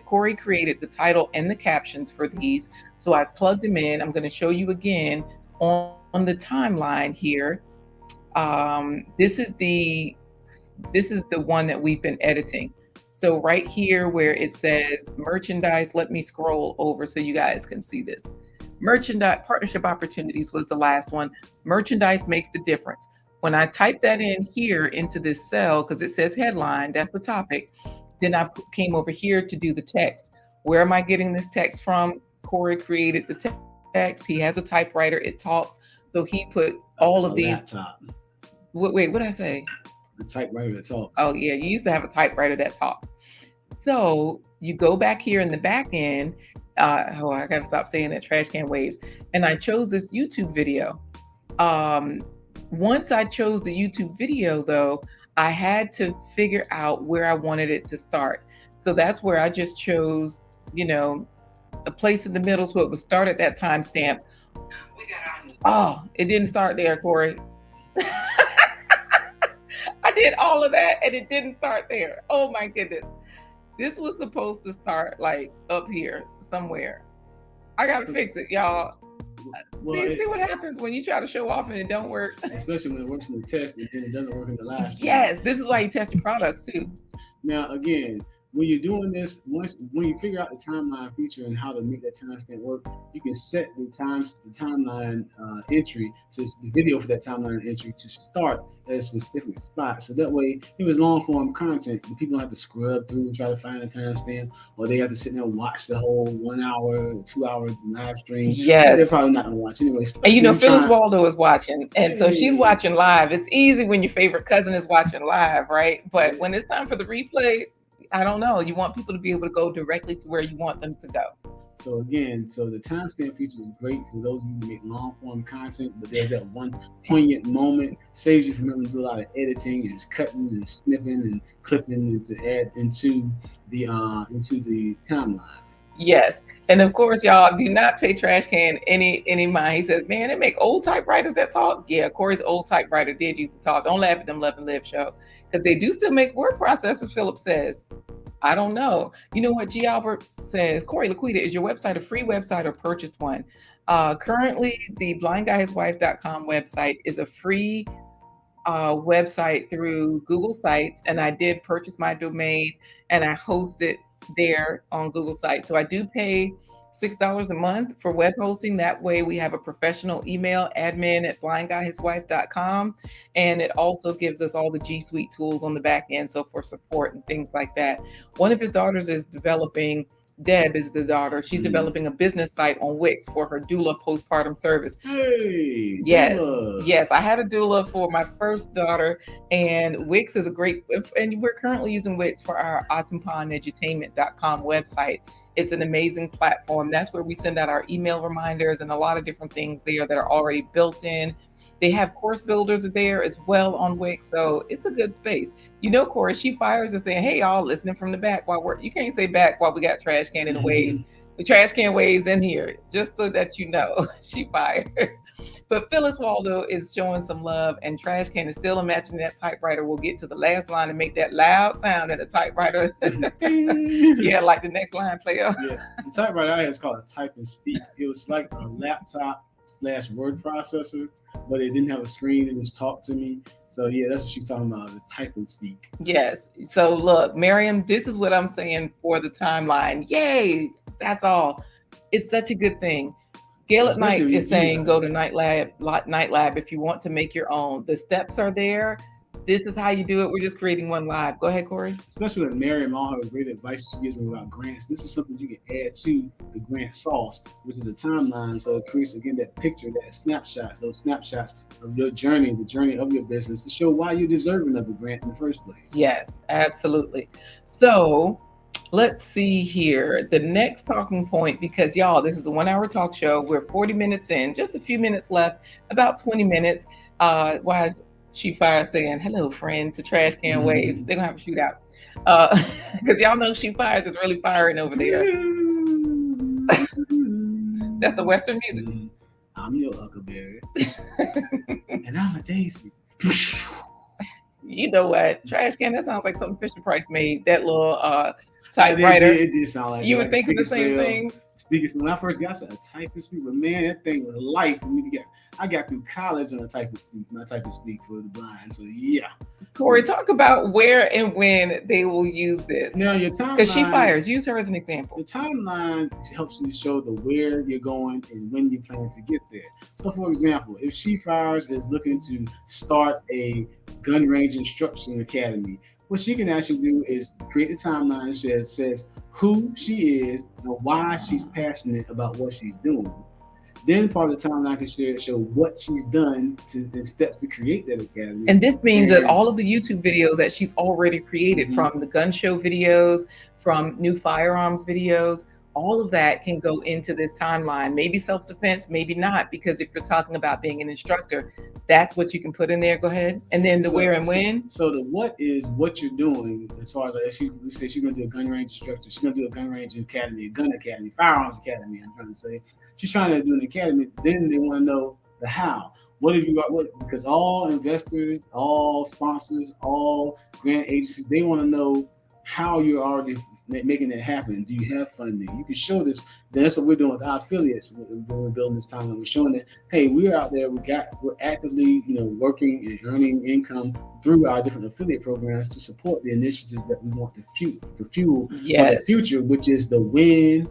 Corey created the title and the captions for these. So I plugged them in. I'm going to show you again on the timeline here. This is the one that we've been editing. So right here where it says merchandise, let me scroll over so you guys can see this. Merchandise partnership opportunities was the last one. Merchandise makes the difference. When I type that in here into this cell, because it says headline, that's the topic, then I came over here to do the text. Where am I getting this text from? Corey created the text. He has a typewriter. It talks. So he put all of these. Laptop. Wait, what did I say? The typewriter that talks. Oh yeah, you used to have a typewriter that talks. So you go back here in the back end. I gotta stop saying that, Trash Can Waves. And I chose this YouTube video. Once I chose the YouTube video though, I had to figure out where I wanted it to start. So that's where I just chose, a place in the middle so it would start at that timestamp. Oh, it didn't start there, Corey. I did all of that and it didn't start there. Oh my goodness. This was supposed to start like up here somewhere. I gotta fix it, y'all. See what happens when you try to show off and it don't work. Especially when it works in the test and then it doesn't work in the live. Yes, this is why you test your products too. Now again, when you're doing this, when you figure out the timeline feature and how to make that timestamp work, you can set the timeline entry to the video for that timeline entry to start at a specific spot. So that way, if it's long form content, the people don't have to scrub through and try to find a timestamp, or they have to sit there and watch the whole 1 hour, 2 hour live stream. Yes, they're probably not gonna watch anyway. And Phyllis Waldo is watching, and so she's watching live. It's easy when your favorite cousin is watching live, right? But when it's time for the replay, I don't know. You want people to be able to go directly to where you want them to go. So again, the timestamp feature is great for those of you who make long form content, but there's that one poignant moment, saves you from having to do a lot of editing and cutting and snipping and clipping and to add into the timeline. Yes. And of course, y'all do not pay Trash Can any mind. He says, man, they make old typewriters that talk. Yeah, Corey's old typewriter did used to talk. Don't laugh at them Love and Live show. Because they do still make word processors, Philip says. I don't know. You know what G. Albert says? Corey, LaQuita, is your website a free website or purchased one? Currently, the blindguyhiswife.com website is a free website through Google Sites, and I did purchase my domain and I host it there on Google Sites. So I do pay $6 a month for web hosting. That way we have a professional email, admin at blindguyhiswife.com. And it also gives us all the G Suite tools on the back end. So for support and things like that. One of his daughters is developing, Deb is the daughter. She's developing a business site on Wix for her doula postpartum service. Hey, yes, doula. yes. I had a doula for my first daughter, and Wix is a great, and we're currently using Wix for our autumnpondedutainment.com website. It's an amazing platform. That's where we send out our email reminders and a lot of different things there that are already built in. They have course builders there as well on Wix, so it's a good space. You know, Corey, she fires us saying, "Hey, y'all, listening from the back while we're." You can't say back while we got trash can and waves. The trash can waves in here, just so that you know, she fires. But Phyllis Waldo is showing some love, and trash can is still imagining that typewriter will get to the last line and make that loud sound that the typewriter. Yeah, like the next line player. Yeah, the typewriter I had is called a type and speak. It was like a laptop / word processor, but it didn't have a screen. It just talked to me. So yeah, that's what she's talking about, the type and speak. Yes. So look, Miriam, this is what I'm saying for the timeline. Yay. That's all. It's such a good thing. Gail at Night is saying go to Night Lab if you want to make your own. The steps are there. This is how you do it. We're just creating one live. Go ahead, Corey. Especially with Miriam, all her great advice she gives them about grants. This is something you can add to the grant sauce, which is a timeline. So it creates, again, that picture, that snapshots, those snapshots of your journey, the journey of your business, to show why you're deserving of the grant in the first place. Yes, absolutely. So let's see here. The next talking point, because y'all, this is a 1 hour talk show. We're 40 minutes in, just a few minutes left, about 20 minutes. Why is She Fires saying, "Hello, friend," to trash can waves. They're gonna have a shootout. Because y'all know She Fires is really firing over there. That's the Western music. I'm your Huckleberry. And I'm a Daisy. You know what? Trash can, that sounds like something Fisher Price made. That little typewriter. It did sound like you were thinking the same thing. Speakers, when I first got a type and speak, but man, that thing was life for me to get. I got through college on a type and speak, my type and speak for the blind. So yeah. Corey, talk about where and when they will use this. Now your timeline, because She Fires, use her as an example. The timeline helps you show the where you're going and when you plan to get there. So for example, if She Fires is looking to start a gun range instruction academy, what she can actually do is create a timeline that says who she is and why she's passionate about what she's doing. Then part of the timeline can show what she's done and steps to create that academy. And this means that all of the YouTube videos that she's already created, from the gun show videos, from new firearms videos, all of that can go into this timeline. Maybe self-defense, maybe not, because if you're talking about being an instructor, that's what you can put in there. Go ahead. And then the where and when. So the what is what you're doing, as far as like, she said she's going to do a gun range instructor. She's going to do a gun range academy, a gun academy, firearms academy, I'm trying to say. She's trying to do an academy. Then they want to know the how. What have you got? What? Because all investors, all sponsors, all grant agencies, they want to know how you're already making that happen. Do you have funding? You can show this. That's what we're doing with our affiliates when we're building this timeline. We're showing that, hey, we're out there. We're actively, working and earning income through our different affiliate programs to support the initiatives that we want to fuel for the future, which is the when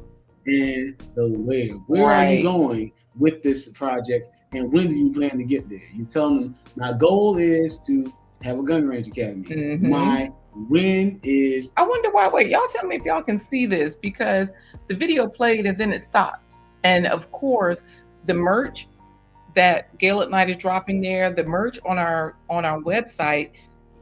and the where. Where are you going with this project, and when do you plan to get there? You tell them, my goal is to have a gun range academy. My when is... I wonder why. Wait, y'all tell me if y'all can see this, because the video played and then it stopped. And of course, the merch that Gail at Night is dropping there, the merch on our website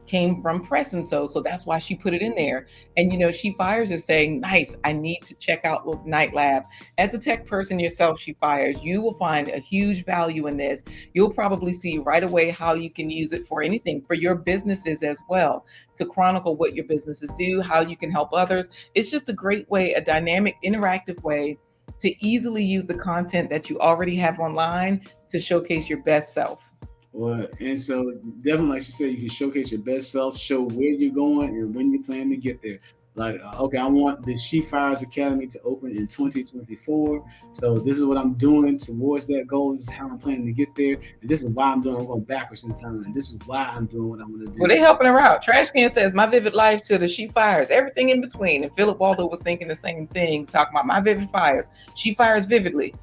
came from Press and So that's why she put it in there. And She Fires is saying, nice, I need to check out Night Lab. As a tech person yourself, She Fires, you will find a huge value in this. You'll probably see right away how you can use it for anything, for your businesses as well, to chronicle what your businesses do, how you can help others. It's just a great way, a dynamic, interactive way to easily use the content that you already have online to showcase your best self. Well, and so definitely, like you said, you can showcase your best self, show where you're going and when you plan to get there. Like, okay, I want the She Fires Academy to open in 2024. So this is what I'm doing towards that goal. This is how I'm planning to get there. And this is why I'm going backwards in time. And this is why I'm doing what I'm going to do. Well, they helping her out. Trash Can says, my vivid life to the She Fires, everything in between. And Philip Waldo was thinking the same thing, talking about my vivid fires. She fires vividly.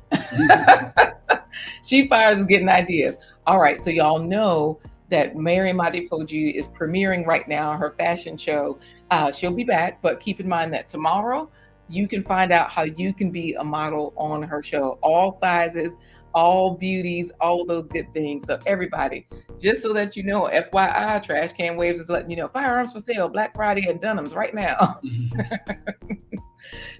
She Fires is getting ideas. All right, so y'all know that Mary Madipoju is premiering right now her fashion show. She'll be back, but keep in mind that tomorrow you can find out how you can be a model on her show. All sizes, all beauties, all those good things. So everybody, just so that you know, FYI, Trash Can Waves is letting you know, firearms for sale, Black Friday at Dunham's right now.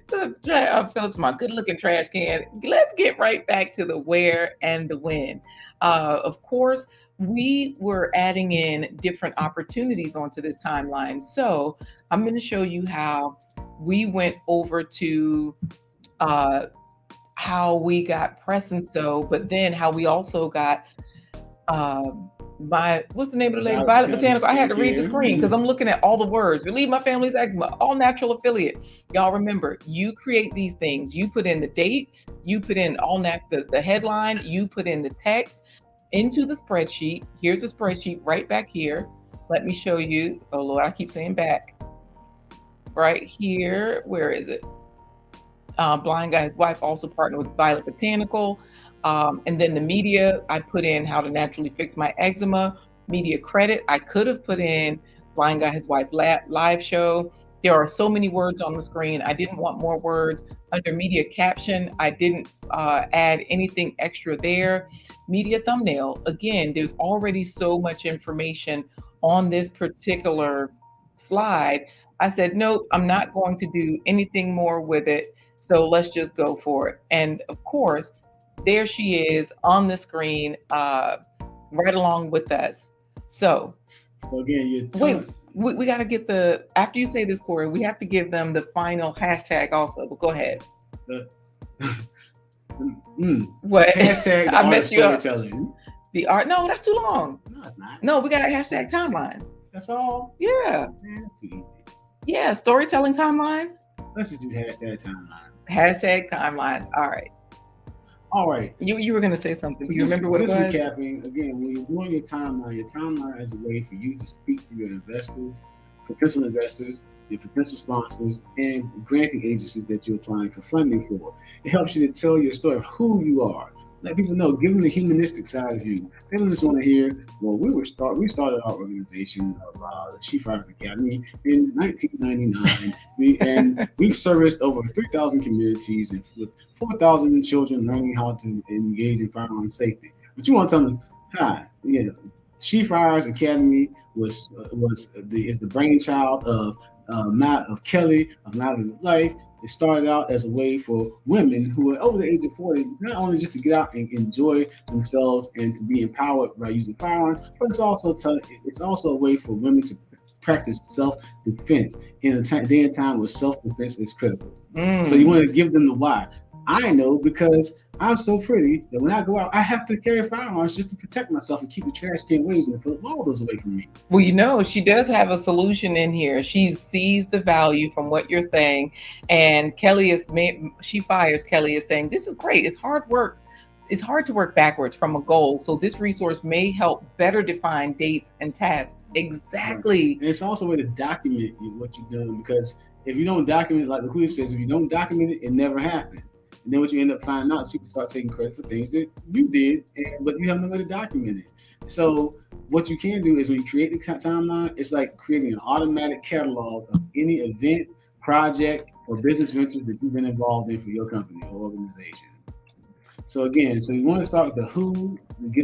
Philip's my good looking trash can. Let's get right back to the where and the when. Of course, we were adding in different opportunities onto this timeline. So I'm going to show you how we went over to how we got Press and Sew, but then how we also got what's the name of the lady? Violet Botanical. I had to read the screen because I'm looking at all the words. Relieve my family's eczema, all natural affiliate. Y'all remember, you create these things. You put in the date, you put in the headline, you put in the text into the spreadsheet. Here's the spreadsheet right back here. Let me show you. Oh Lord, I keep saying back. Right here. Where is it? Blind Guy's Wife also partnered with Violet Botanical. And then the media, I put in how to naturally fix my eczema. Media credit, I could have put in Blind Guy His Wife live show. There are so many words on the screen. I didn't want more words. Under media caption, I didn't add anything extra there. Media thumbnail, again, there's already so much information on this particular slide. I said, nope, I'm not going to do anything more with it. So let's just go for it. And of course, there she is on the screen, right along with us. So again, wait, we got to get after you say this, Corey, we have to give them the final hashtag also, but go ahead. What? Hashtag I messed you up. The art, no, that's too long. No, it's not. No, we got a hashtag timeline. That's all? Yeah. Man, that's too easy. Yeah, storytelling timeline. Let's just do hashtag timeline. Hashtag timelines. All right. All right. You were going to say something. Do you remember what it was? Recapping, again, when you're doing your timeline is a way for you to speak to your investors, potential investors, your potential sponsors, and granting agencies that you're applying for funding for. It helps you to tell your story of who you are. Let people know, give them the humanistic side of you. They don't just want to hear, well, we started our organization of the She Fires Academy in 1999, and we've serviced over 3,000 communities and with 4,000 children learning how to engage in firearm safety. But you want to tell them, hi, She Fires Academy is the brainchild of Kelly of Not of Life. It started out as a way for women who are over the age of 40, not only just to get out and enjoy themselves and to be empowered by using firearms, but it's also a way for women to practice self-defense in a day and time where self-defense is critical. So you want to give them the why. I know because I'm so pretty that when I go out, I have to carry firearms just to protect myself and keep the trash can waves and Philip Waldo's away from me. Well, she does have a solution in here. She sees the value from what you're saying. And She Fires Kelly is saying, this is great. It's hard work. It's hard to work backwards from a goal. So this resource may help better define dates and tasks. Exactly. And it's also a way to document what you're doing, because if you don't document it, like LaQuita says, if you don't document it, it never happened. And then what you end up finding out is people start taking credit for things that you did, but you have no way to document it. So what you can do is when you create the timeline, it's like creating an automatic catalog of any event, project, or business ventures that you've been involved in for your company or organization. So again, you want to start with the who,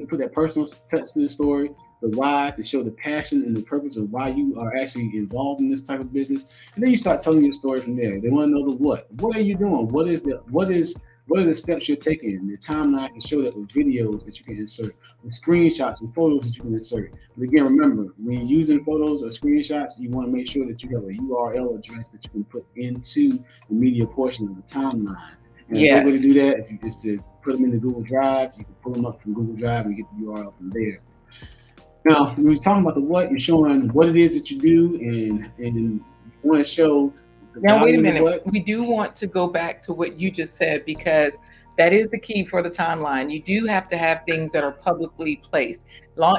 put that personal touch to the story, the why, to show the passion and the purpose of why you are actually involved in this type of business, and then you start telling your story from there. They want to know the what. What are you doing? What are the steps you're taking? The timeline can show that with videos that you can insert, with screenshots and photos that you can insert. But again, remember, when you're using photos or screenshots, you want to make sure that you have a URL address that you can put into the media portion of the timeline. And a good way to do that is to put them into Google Drive. You can pull them up from Google Drive and get the URL from there. Now, when we're talking about the what, you're showing what it is that you do, and you want to show Now, wait a minute. We do want to go back to what you just said, because that is the key for the timeline. You do have to have things that are publicly placed.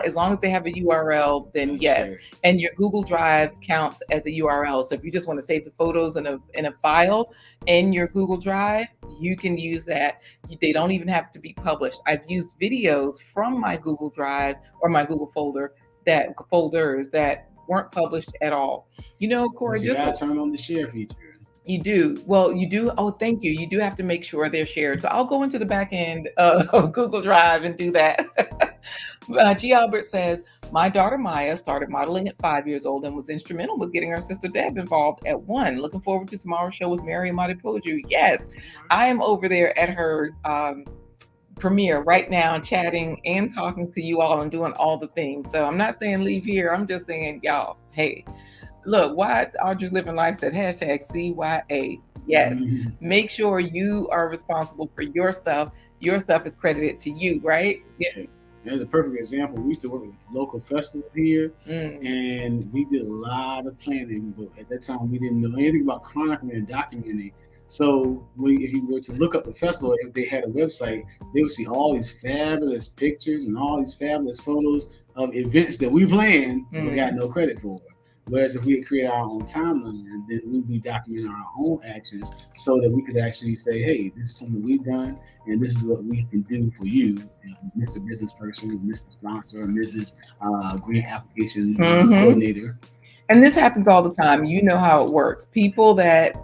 As long as they have a URL, then yes. And your Google Drive counts as a URL. So if you just want to save the photos in a file in your Google Drive, you can use that. They don't even have to be published. I've used videos from my Google Drive or my Google folders that weren't published at all. You know, Corey, you gotta turn on the share feature. You do. Well, you do. Oh, thank you. You do have to make sure they're shared. So I'll go into the back end of Google Drive and do that. G. Albert says, my daughter Maya started modeling at 5 years old and was instrumental with getting her sister Deb involved at 1. Looking forward to tomorrow's show with Mary Madipoju. Yes, I am over there at her premiere right now, chatting and talking to you all and doing all the things. So I'm not saying leave here. I'm just saying, y'all, hey, look, why Audrey's Living Life said #CYA. Yes. Make sure you are responsible for your stuff. Your stuff is credited to you, right? Yeah. There's a perfect example. We used to work with a local festival here, and we did a lot of planning, but at that time we didn't know anything about chronicling and documenting. So if you were to look up the festival, if they had a website, they would see all these fabulous pictures and all these fabulous photos of events that we planned but got no credit for. Whereas if we had created our own timeline, then we'd be documenting our own actions so that we could actually say, hey, this is something we've done, and this is what we can do for you, Mr. Business Person, Mr. Sponsor, Mrs. Grant Application Coordinator. And this happens all the time. You know how it works. People that,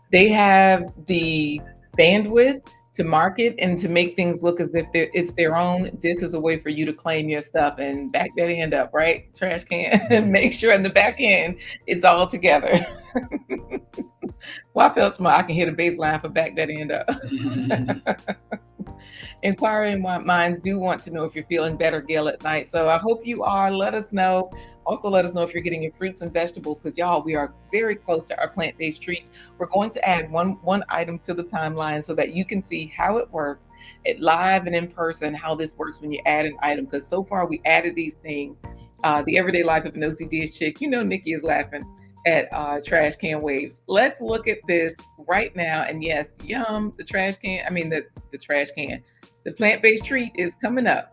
they have the bandwidth to market and to make things look as if it's their own. This is a way for you to claim your stuff and back that end up, right? Trash can. Make sure in the back end it's all together. Well, I felt I can hear the bass line for back that end up. Inquiring minds do want to know if you're feeling better, Gail, at night. So I hope you are. Let us know. Also, let us know if you're getting your fruits and vegetables, because y'all, we are very close to our plant-based treats. We're going to add one item to the timeline so that you can see how it works at live and in person, how this works when you add an item. Because so far we added these things. The everyday life of an OCD chick. Nikki is laughing at trash can waves. Let's look at this right now. And yes, yum, the trash can. I mean, the trash can. The plant-based treat is coming up.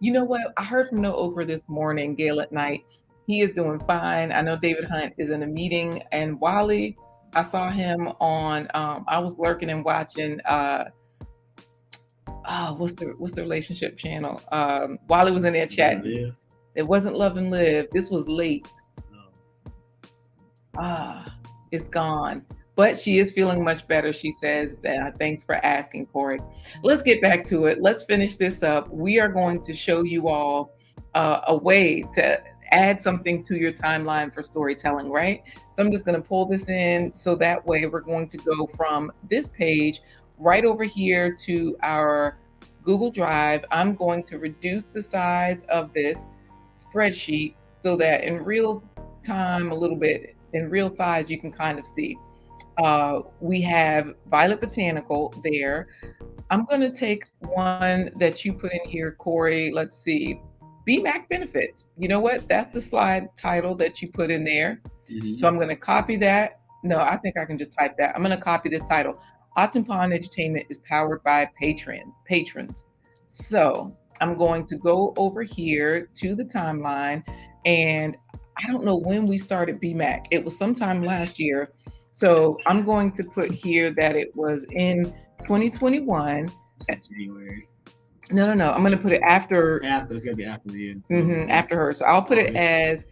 You know what? I heard from No Okra this morning, Gail, at night. He is doing fine. I know David Hunt is in a meeting, and Wally, I saw him on, I was lurking and watching, what's the relationship channel? Wally was in there chatting. It wasn't Love and Live. This was late. It's gone. But she is feeling much better, she says. Thanks for asking, Corey. Let's get back to it. Let's finish this up. We are going to show you all a way to add something to your timeline for storytelling, right? So I'm just going to pull this in. So that way we're going to go from this page right over here to our Google Drive. I'm going to reduce the size of this spreadsheet so that in real time, a little bit in real size, you can kind of see. We have Violet Botanical there. I'm going to take one that you put in here, Corey. Let's see. BMAC benefits. You know what? That's the slide title that you put in there. So I'm going to copy that. No, I think I can just type that. I'm going to copy this title. Autumn Pond Edutainment is powered by patrons. So I'm going to go over here to the timeline, and I don't know when we started BMAC. It was sometime last year. So I'm going to put here that it was in 2021. January. No. I'm going to put it after. After, it's going to be after the end. After her. So I'll put it as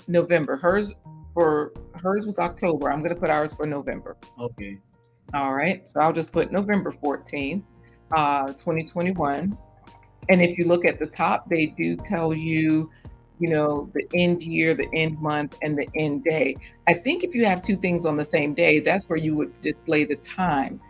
November. Hers was October. I'm going to put ours for November. Okay. All right. So I'll just put November 14th, 2021. And if you look at the top, they do tell you, the end year, the end month, and the end day. I think if you have two things on the same day, that's where you would display the time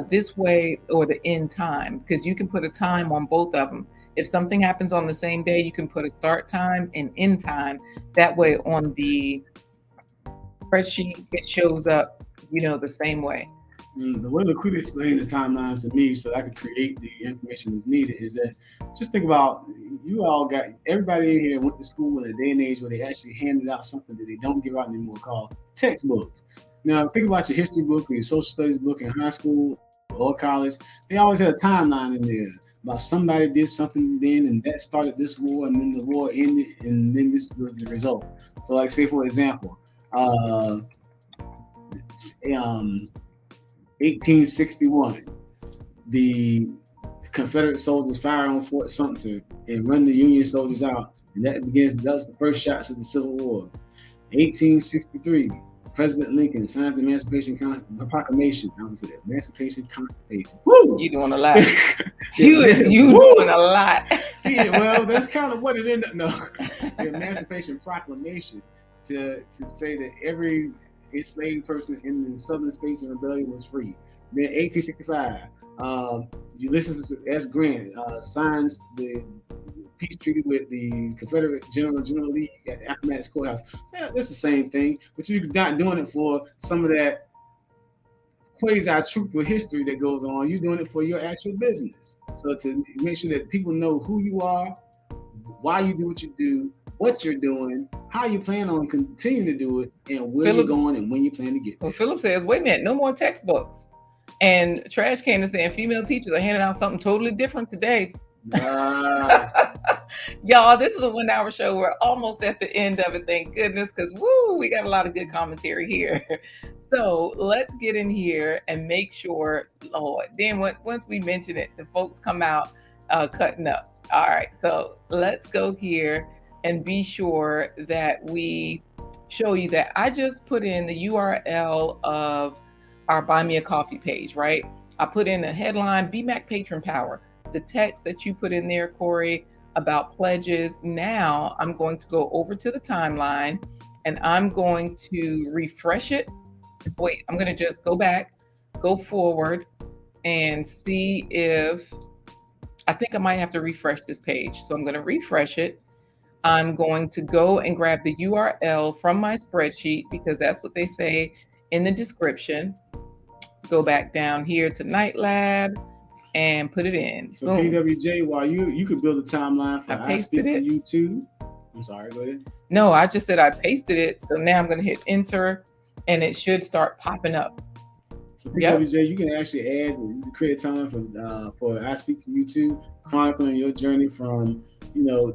this way, or the end time, because you can put a time on both of them. If something happens on the same day, you can put a start time and end time. That way on the spreadsheet, it shows up, the same way. The way LaQuita explained the timelines to me so I could create the information that's needed is that just think about, you all got, everybody in here went to school in a day and age where they actually handed out something that they don't give out anymore called textbooks. Now, think about your history book or your social studies book in high school or college. They always had a timeline in there about somebody did something then and that started this war and then the war ended and then this was the result. So, like, say, for example, 1861, the Confederate soldiers fire on Fort Sumter and run the Union soldiers out, and that was the first shots of the Civil War. 1863, President Lincoln signs the Emancipation Proclamation. I was saying Emancipation Constitution. Woo! You doing a lot. you doing a lot. Yeah, well, that's kind of what it ended up. No, the Emancipation Proclamation to say that every enslaved person in the southern states in rebellion was free. Then 1865. Ulysses S. Grant signs the peace treaty with the Confederate General Lee at Appomattox Courthouse. So it's the same thing, but you're not doing it for some of that quasi-truthful history that goes on. You're doing it for your actual business. So to make sure that people know who you are, why you do what you're doing, how you plan on continuing to do it, and where you're going and when you plan to get there. Well, Philip says, wait a minute, no more textbooks. And Trash Can is saying female teachers are handing out something totally different today. Y'all, this is a 1 hour show. We're almost at the end of it, thank goodness, because we got a lot of good commentary here. So let's get in here and make sure, Lord, then once we mention it, the folks come out cutting up. All right, so let's go here and be sure that we show you that I just put in the URL of our Buy Me a Coffee page, right? I put in a headline, BMAC Patron Power. The text that you put in there, Corey, about pledges. Now I'm going to go over to the timeline and I'm going to refresh it. Wait, I'm going to just go back, go forward and see if, I think I might have to refresh this page. So I'm going to refresh it. I'm going to go and grab the URL from my spreadsheet because that's what they say in the description. Go back down here to Night Lab and put it in. So boom. PWJ, while you could build a timeline for I Speak for You Too. I'm sorry, go ahead. No, I just said I pasted it. So now I'm going to hit enter and it should start popping up. So PWJ, you can actually add, create a timeline for I Speak for You Too, chronicling your journey from, through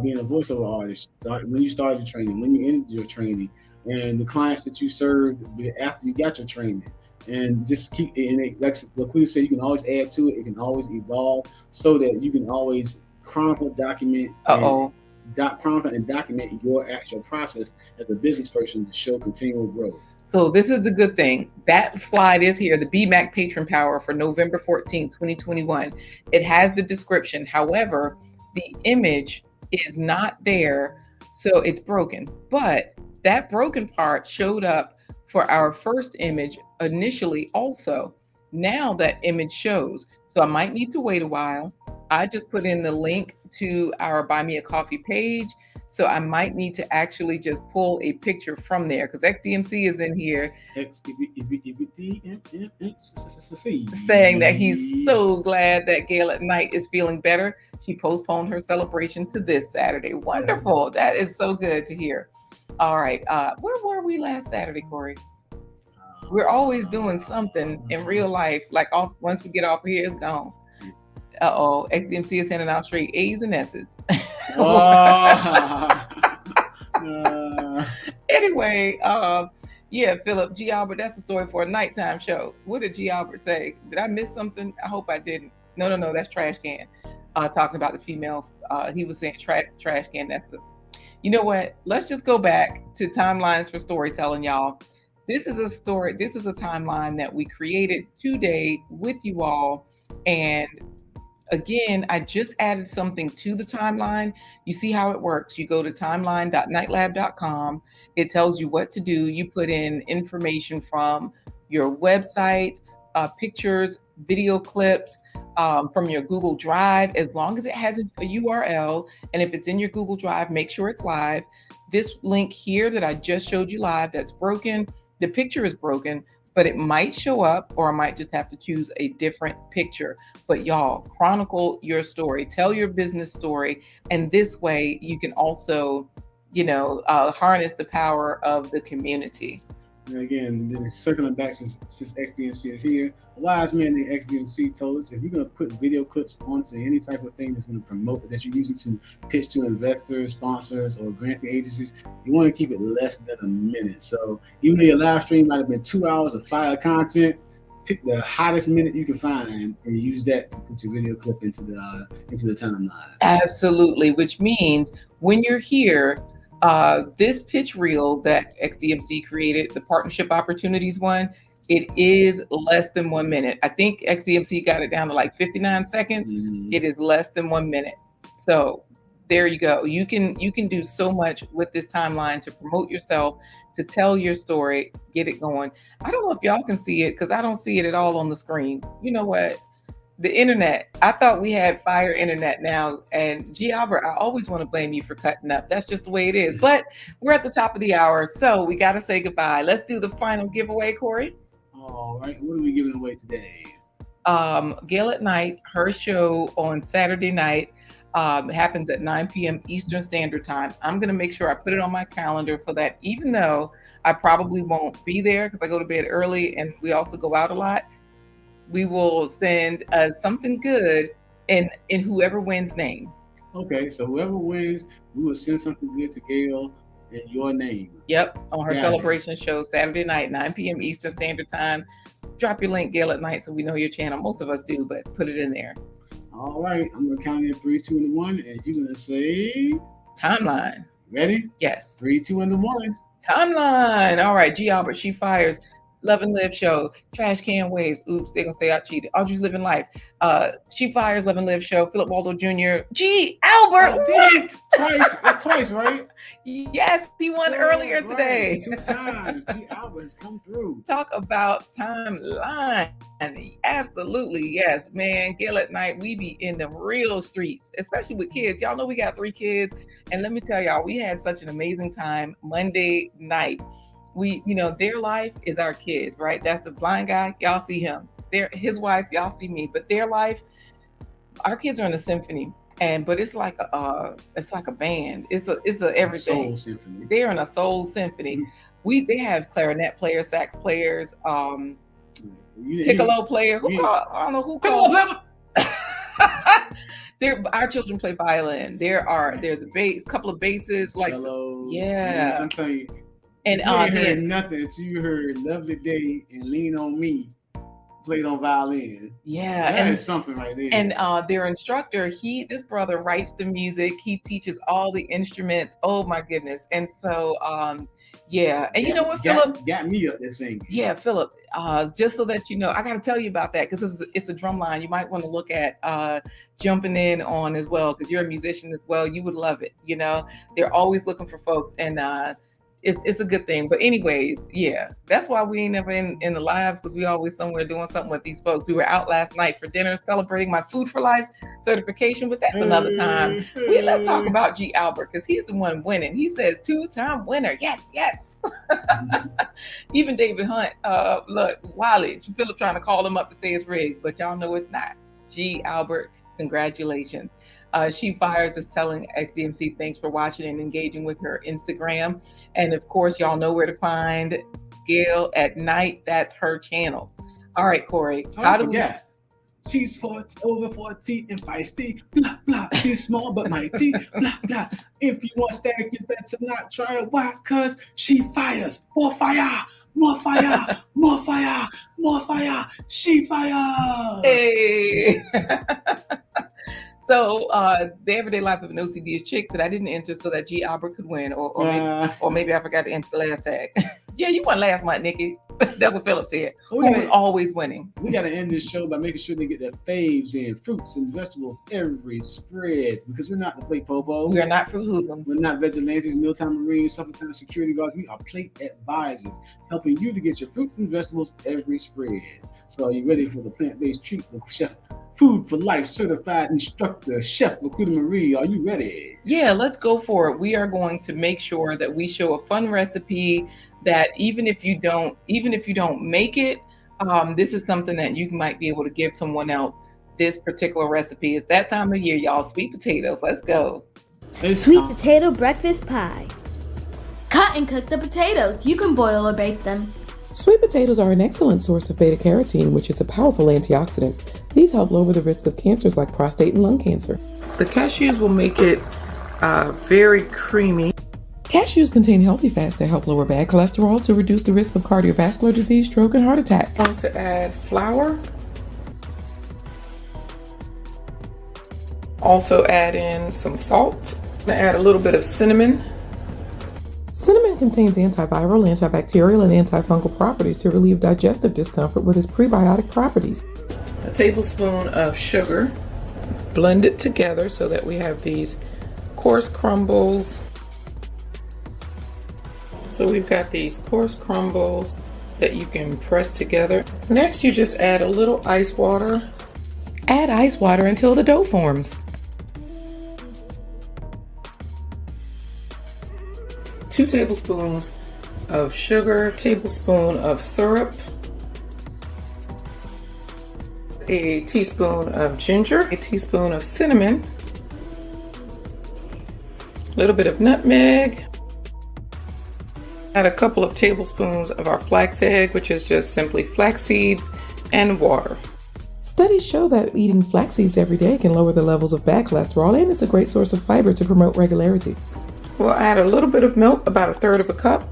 being a voiceover artist. When you started your training, when you ended your training, and the clients that you served after you got your training. And just keep it, like LaQuita said, you can always add to it. It can always evolve so that you can always chronicle, document, and document your actual process as a business person to show continual growth. So this is the good thing. That slide is here, the BMAC Patron Power for November 14, 2021. It has the description. However, the image is not there, so it's broken. But that broken part showed up for our first image initially also. Now that image shows. So I might need to wait a while. I just put in the link to our Buy Me a Coffee page. So I might need to actually just pull a picture from there because XDMC is in here saying that he's so glad that Gail at Night is feeling better. She postponed her celebration to this Saturday. Wonderful. That is so good to hear. All right. Where were we last Saturday, Corey? We're always doing something in real life. Like once we get off here, it's gone. XDMC is sending out straight A's and S's. Anyway, yeah, Philip, G. Albert, that's a story for a nighttime show. What did G. Albert say? Did I miss something? I hope I didn't. No, that's Trash Can. Talking about the females. He was saying Trash Can. That's the. You know what? Let's just go back to timelines for storytelling, y'all. This is a story. This is a timeline that we created today with you all. And again, I just added something to the timeline. You see how it works. You go to timeline.nightlab.com. It tells you what to do. You put in information from your website, pictures, video clips, from your Google Drive, as long as it has a URL. And if it's in your Google Drive, make sure it's live. This link here that I just showed you live, that's broken. The picture is broken, but it might show up, or I might just have to choose a different picture. But y'all, chronicle your story, tell your business story, and this way you can also, harness the power of the community. And again, circling back since XDMC is here, a wise man named XDMC told us if you're going to put video clips onto any type of thing that's going to promote, that you're using to pitch to investors, sponsors, or granting agencies, you want to keep it less than a minute. So even though your live stream might have been 2 hours of fire content, pick the hottest minute you can find and use that to put your video clip into the timeline. Absolutely, which means when you're here, this pitch reel that XDMC created, the partnership opportunities one, it is less than 1 minute. I think XDMC got it down to like 59 seconds. Mm-hmm. It is less than 1 minute. So there you go. You can do so much with this timeline to promote yourself, to tell your story, get it going. I don't know if y'all can see it because I don't see it at all on the screen. You know what? The internet, I thought we had fire internet now. And G. Albert, I always want to blame you for cutting up. That's just the way it is. But we're at the top of the hour, so we got to say goodbye. Let's do the final giveaway, Corey. All right. What are we giving away today? Gail at Night, her show on Saturday night happens at 9 p.m. Eastern Standard Time. I'm going to make sure I put it on my calendar so that even though I probably won't be there because I go to bed early and we also go out a lot, we will send something good in whoever wins name. Okay, so whoever wins, we will send something good to Gail in your name. Yep, on her celebration show Saturday night, 9 p.m. Eastern Standard Time. Drop your link, Gail at Night, so we know your channel. Most of us do, but put it in there. All right, I'm going to count in 3, 2, and 1, and you're going to say... Timeline. Ready? Yes. 3, 2, and 1. Timeline. All right, G. Albert, she fires... Love and Live show, Trash Can Waves. Oops, they're gonna say I cheated. Audrey's Living Life. She Fires, Love and Live show, Philip Waldo Jr. G. Albert, what? Twice. It's twice, right? Yes, he won earlier today. 2 times. G. Albert has come through. Talk about timeline. Absolutely, yes, man. Gail at Night, we be in the real streets, especially with kids. Y'all know we got 3 kids, and let me tell y'all, we had such an amazing time Monday night. We, their life is our kids, right? That's the blind guy. Y'all see him. His wife, y'all see me. But their life, our kids are in a symphony, but it's like a band. It's a everything. Soul symphony. They're in a soul symphony. Mm-hmm. They have clarinet players, sax players, piccolo player. I don't know who called. Our children play violin. There's a couple of basses, like cello. Yeah. I'm telling you. And you ain't heard nothing until you heard Lovely Day and Lean on Me played on violin. Yeah. That is something right there. And their instructor, this brother writes the music. He teaches all the instruments. Oh my goodness. And so, yeah. And you know what, Philip? Got me up there singing. Yeah, Philip, just so that you know, I got to tell you about that because it's a drum line you might want to look at jumping in on as well because you're a musician as well. You would love it. They're always looking for folks and it's a good thing. But anyways, yeah, that's why we ain't never in the lives because we always somewhere doing something with these folks. We were out last night for dinner celebrating my Food for Life certification, but that's another time. Let's talk about G. Albert because he's the one winning. He says 2-time winner. Yes, yes. Even David Hunt, look, Wiley, Philip trying to call him up to say it's rigged, but y'all know it's not. G. Albert, congratulations. She Fires is telling XDMC thanks for watching and engaging with her Instagram. And of course, y'all know where to find Gail at Night. That's her channel. All right, Corey. How do we... She's over 40 and feisty. Blah, blah. She's small but mighty. Blah, blah. If you want stack, you better not try it. Why? Because she fires. More fire. More fire. More fire. More fire. She fires. Hey. So the everyday life of an OCD is chick that I didn't enter so that G. Albert could win, or maybe I forgot to enter the last tag. Yeah, you won last month, Nikki. That's what Philip said. Who was always winning. We got to end this show by making sure they get their faves in, fruits and vegetables every spread, because we're not the plate popo. We are not fruit hoodlums. We're not vigilantes, mealtime marines, summertime security guards. We are plate advisors, helping you to get your fruits and vegetables every spread. So are you ready for the plant-based treat with Chef Food for Life certified instructor, Chef LaQuita Marie? Are you ready? Yeah, let's go for it. We are going to make sure that we show a fun recipe that even if you don't make it, this is something that you might be able to give someone else. This particular recipe is that time of year, y'all. Sweet potatoes. Let's go. Sweet potato breakfast pie. Cut and cook the potatoes. You can boil or bake them. Sweet potatoes are an excellent source of beta-carotene, which is a powerful antioxidant. These help lower the risk of cancers like prostate and lung cancer. The cashews will make it very creamy. Cashews contain healthy fats that help lower bad cholesterol to reduce the risk of cardiovascular disease, stroke, and heart attack. I'm going to add flour. Also add in some salt. I'm going to add a little bit of cinnamon. Cinnamon contains antiviral, antibacterial, and antifungal properties to relieve digestive discomfort with its prebiotic properties. A tablespoon of sugar. Blend it together so that we have these coarse crumbles. So we've got these coarse crumbles that you can press together. Next, you just add a little ice water. Add ice water until the dough forms. 2 tablespoons of sugar, tablespoon of syrup, a teaspoon of ginger, a teaspoon of cinnamon, a little bit of nutmeg. Add a couple of tablespoons of our flax egg, which is just simply flax seeds and water. Studies show that eating flax seeds every day can lower the levels of bad cholesterol, and it's a great source of fiber to promote regularity. We'll add a little bit of milk, about 1/3 of a cup,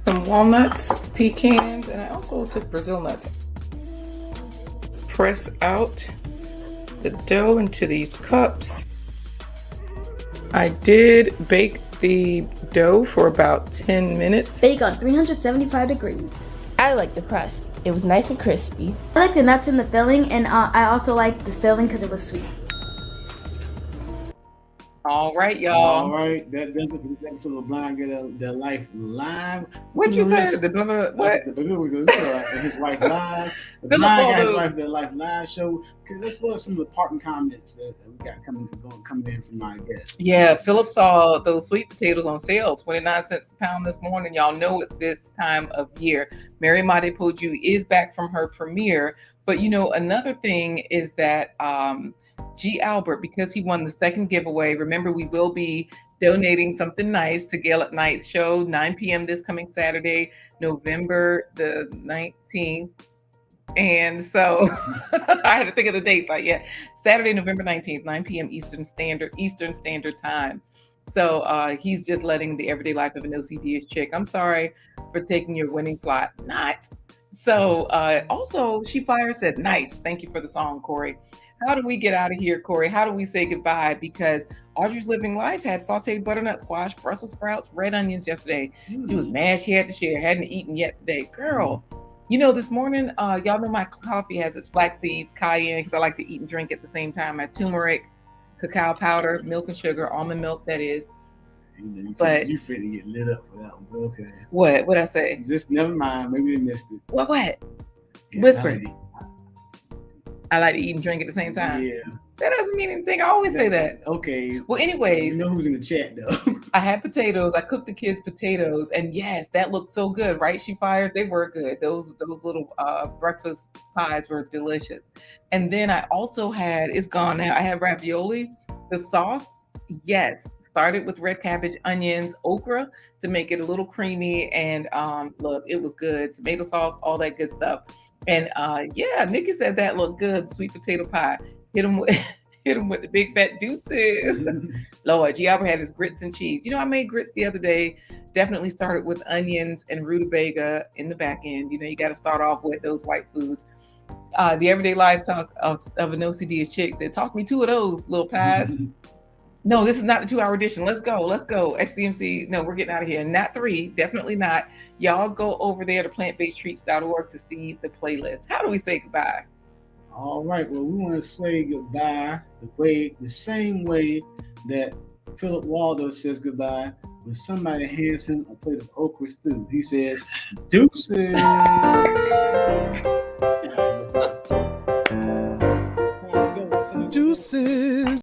some walnuts, pecans, and I also took Brazil nuts. Press out the dough into these cups. I did bake the dough for about 10 minutes. Bake on 375 degrees. I like the crust. It was nice and crispy. I like the nuts in the filling, and I also like the filling because it was sweet. All right, y'all. All right, that does it for this episode of Blind Guy Their Life Live. What you said? The blah, blah, what? His Wife Live. The Blind Guy His Wife Their Life Live show. This was some of the parting comments that we got coming in from my guests. Yeah, Philip saw those sweet potatoes on sale, 29 cents a pound this morning. Y'all know it's this time of year. Mary Made Poju is back from her premiere. But, another thing is that G. Albert, because he won the second giveaway, remember we will be donating something nice to Gail at Night's show, 9 p.m. this coming Saturday, November the 19th. And so I had to think of the dates. Saturday, November 19th, 9 p.m. Eastern Standard Time. So he's just letting the everyday life of an OCD-ish chick. I'm sorry for taking your winning slot. Not. So also, She Fire said, nice. Thank you for the song, Corey. How do we get out of here, Corey? How do we say goodbye? Because Audrey's Living Life had sauteed butternut squash, Brussels sprouts, red onions yesterday. She was mad she had to share. Hadn't eaten yet today. Girl, this morning, y'all know my coffee has its flax seeds, cayenne, because I like to eat and drink at the same time. My turmeric, cacao powder, milk and sugar, almond milk, that is. But you finna get lit up for that one. Okay. What'd I say? Just never mind. Maybe they missed it. What? Whisper. I like to eat and drink at the same time. Yeah. That doesn't mean anything. I always say that. Okay. Well, anyways. You know who's in the chat, though. I had potatoes. I cooked the kids potatoes. And yes, that looked so good, right? She Fires. They were good. Those little breakfast pies were delicious. And then I also had, it's gone now, I had ravioli. The sauce, yes. Started with red cabbage, onions, okra to make it a little creamy. And look, it was good. Tomato sauce, all that good stuff. And Nikki said that looked good. Sweet potato pie. Hit him with the big fat deuces. Lord, G. Albert had his grits and cheese. I made grits the other day. Definitely started with onions and rutabaga in the back end. You got to start off with those white foods. The everyday livestock of an OCD chick said, toss me 2 of those little pies. No, this is not the 2-hour edition. Let's go. XDMC. No, we're getting out of here. Not 3. Definitely not. Y'all go over there to plantbasedtreats.org to see the playlist. How do we say goodbye? All right. Well, we want to say goodbye the same way that Philip Waldo says goodbye when somebody hands him a plate of okra stew. He says, deuces.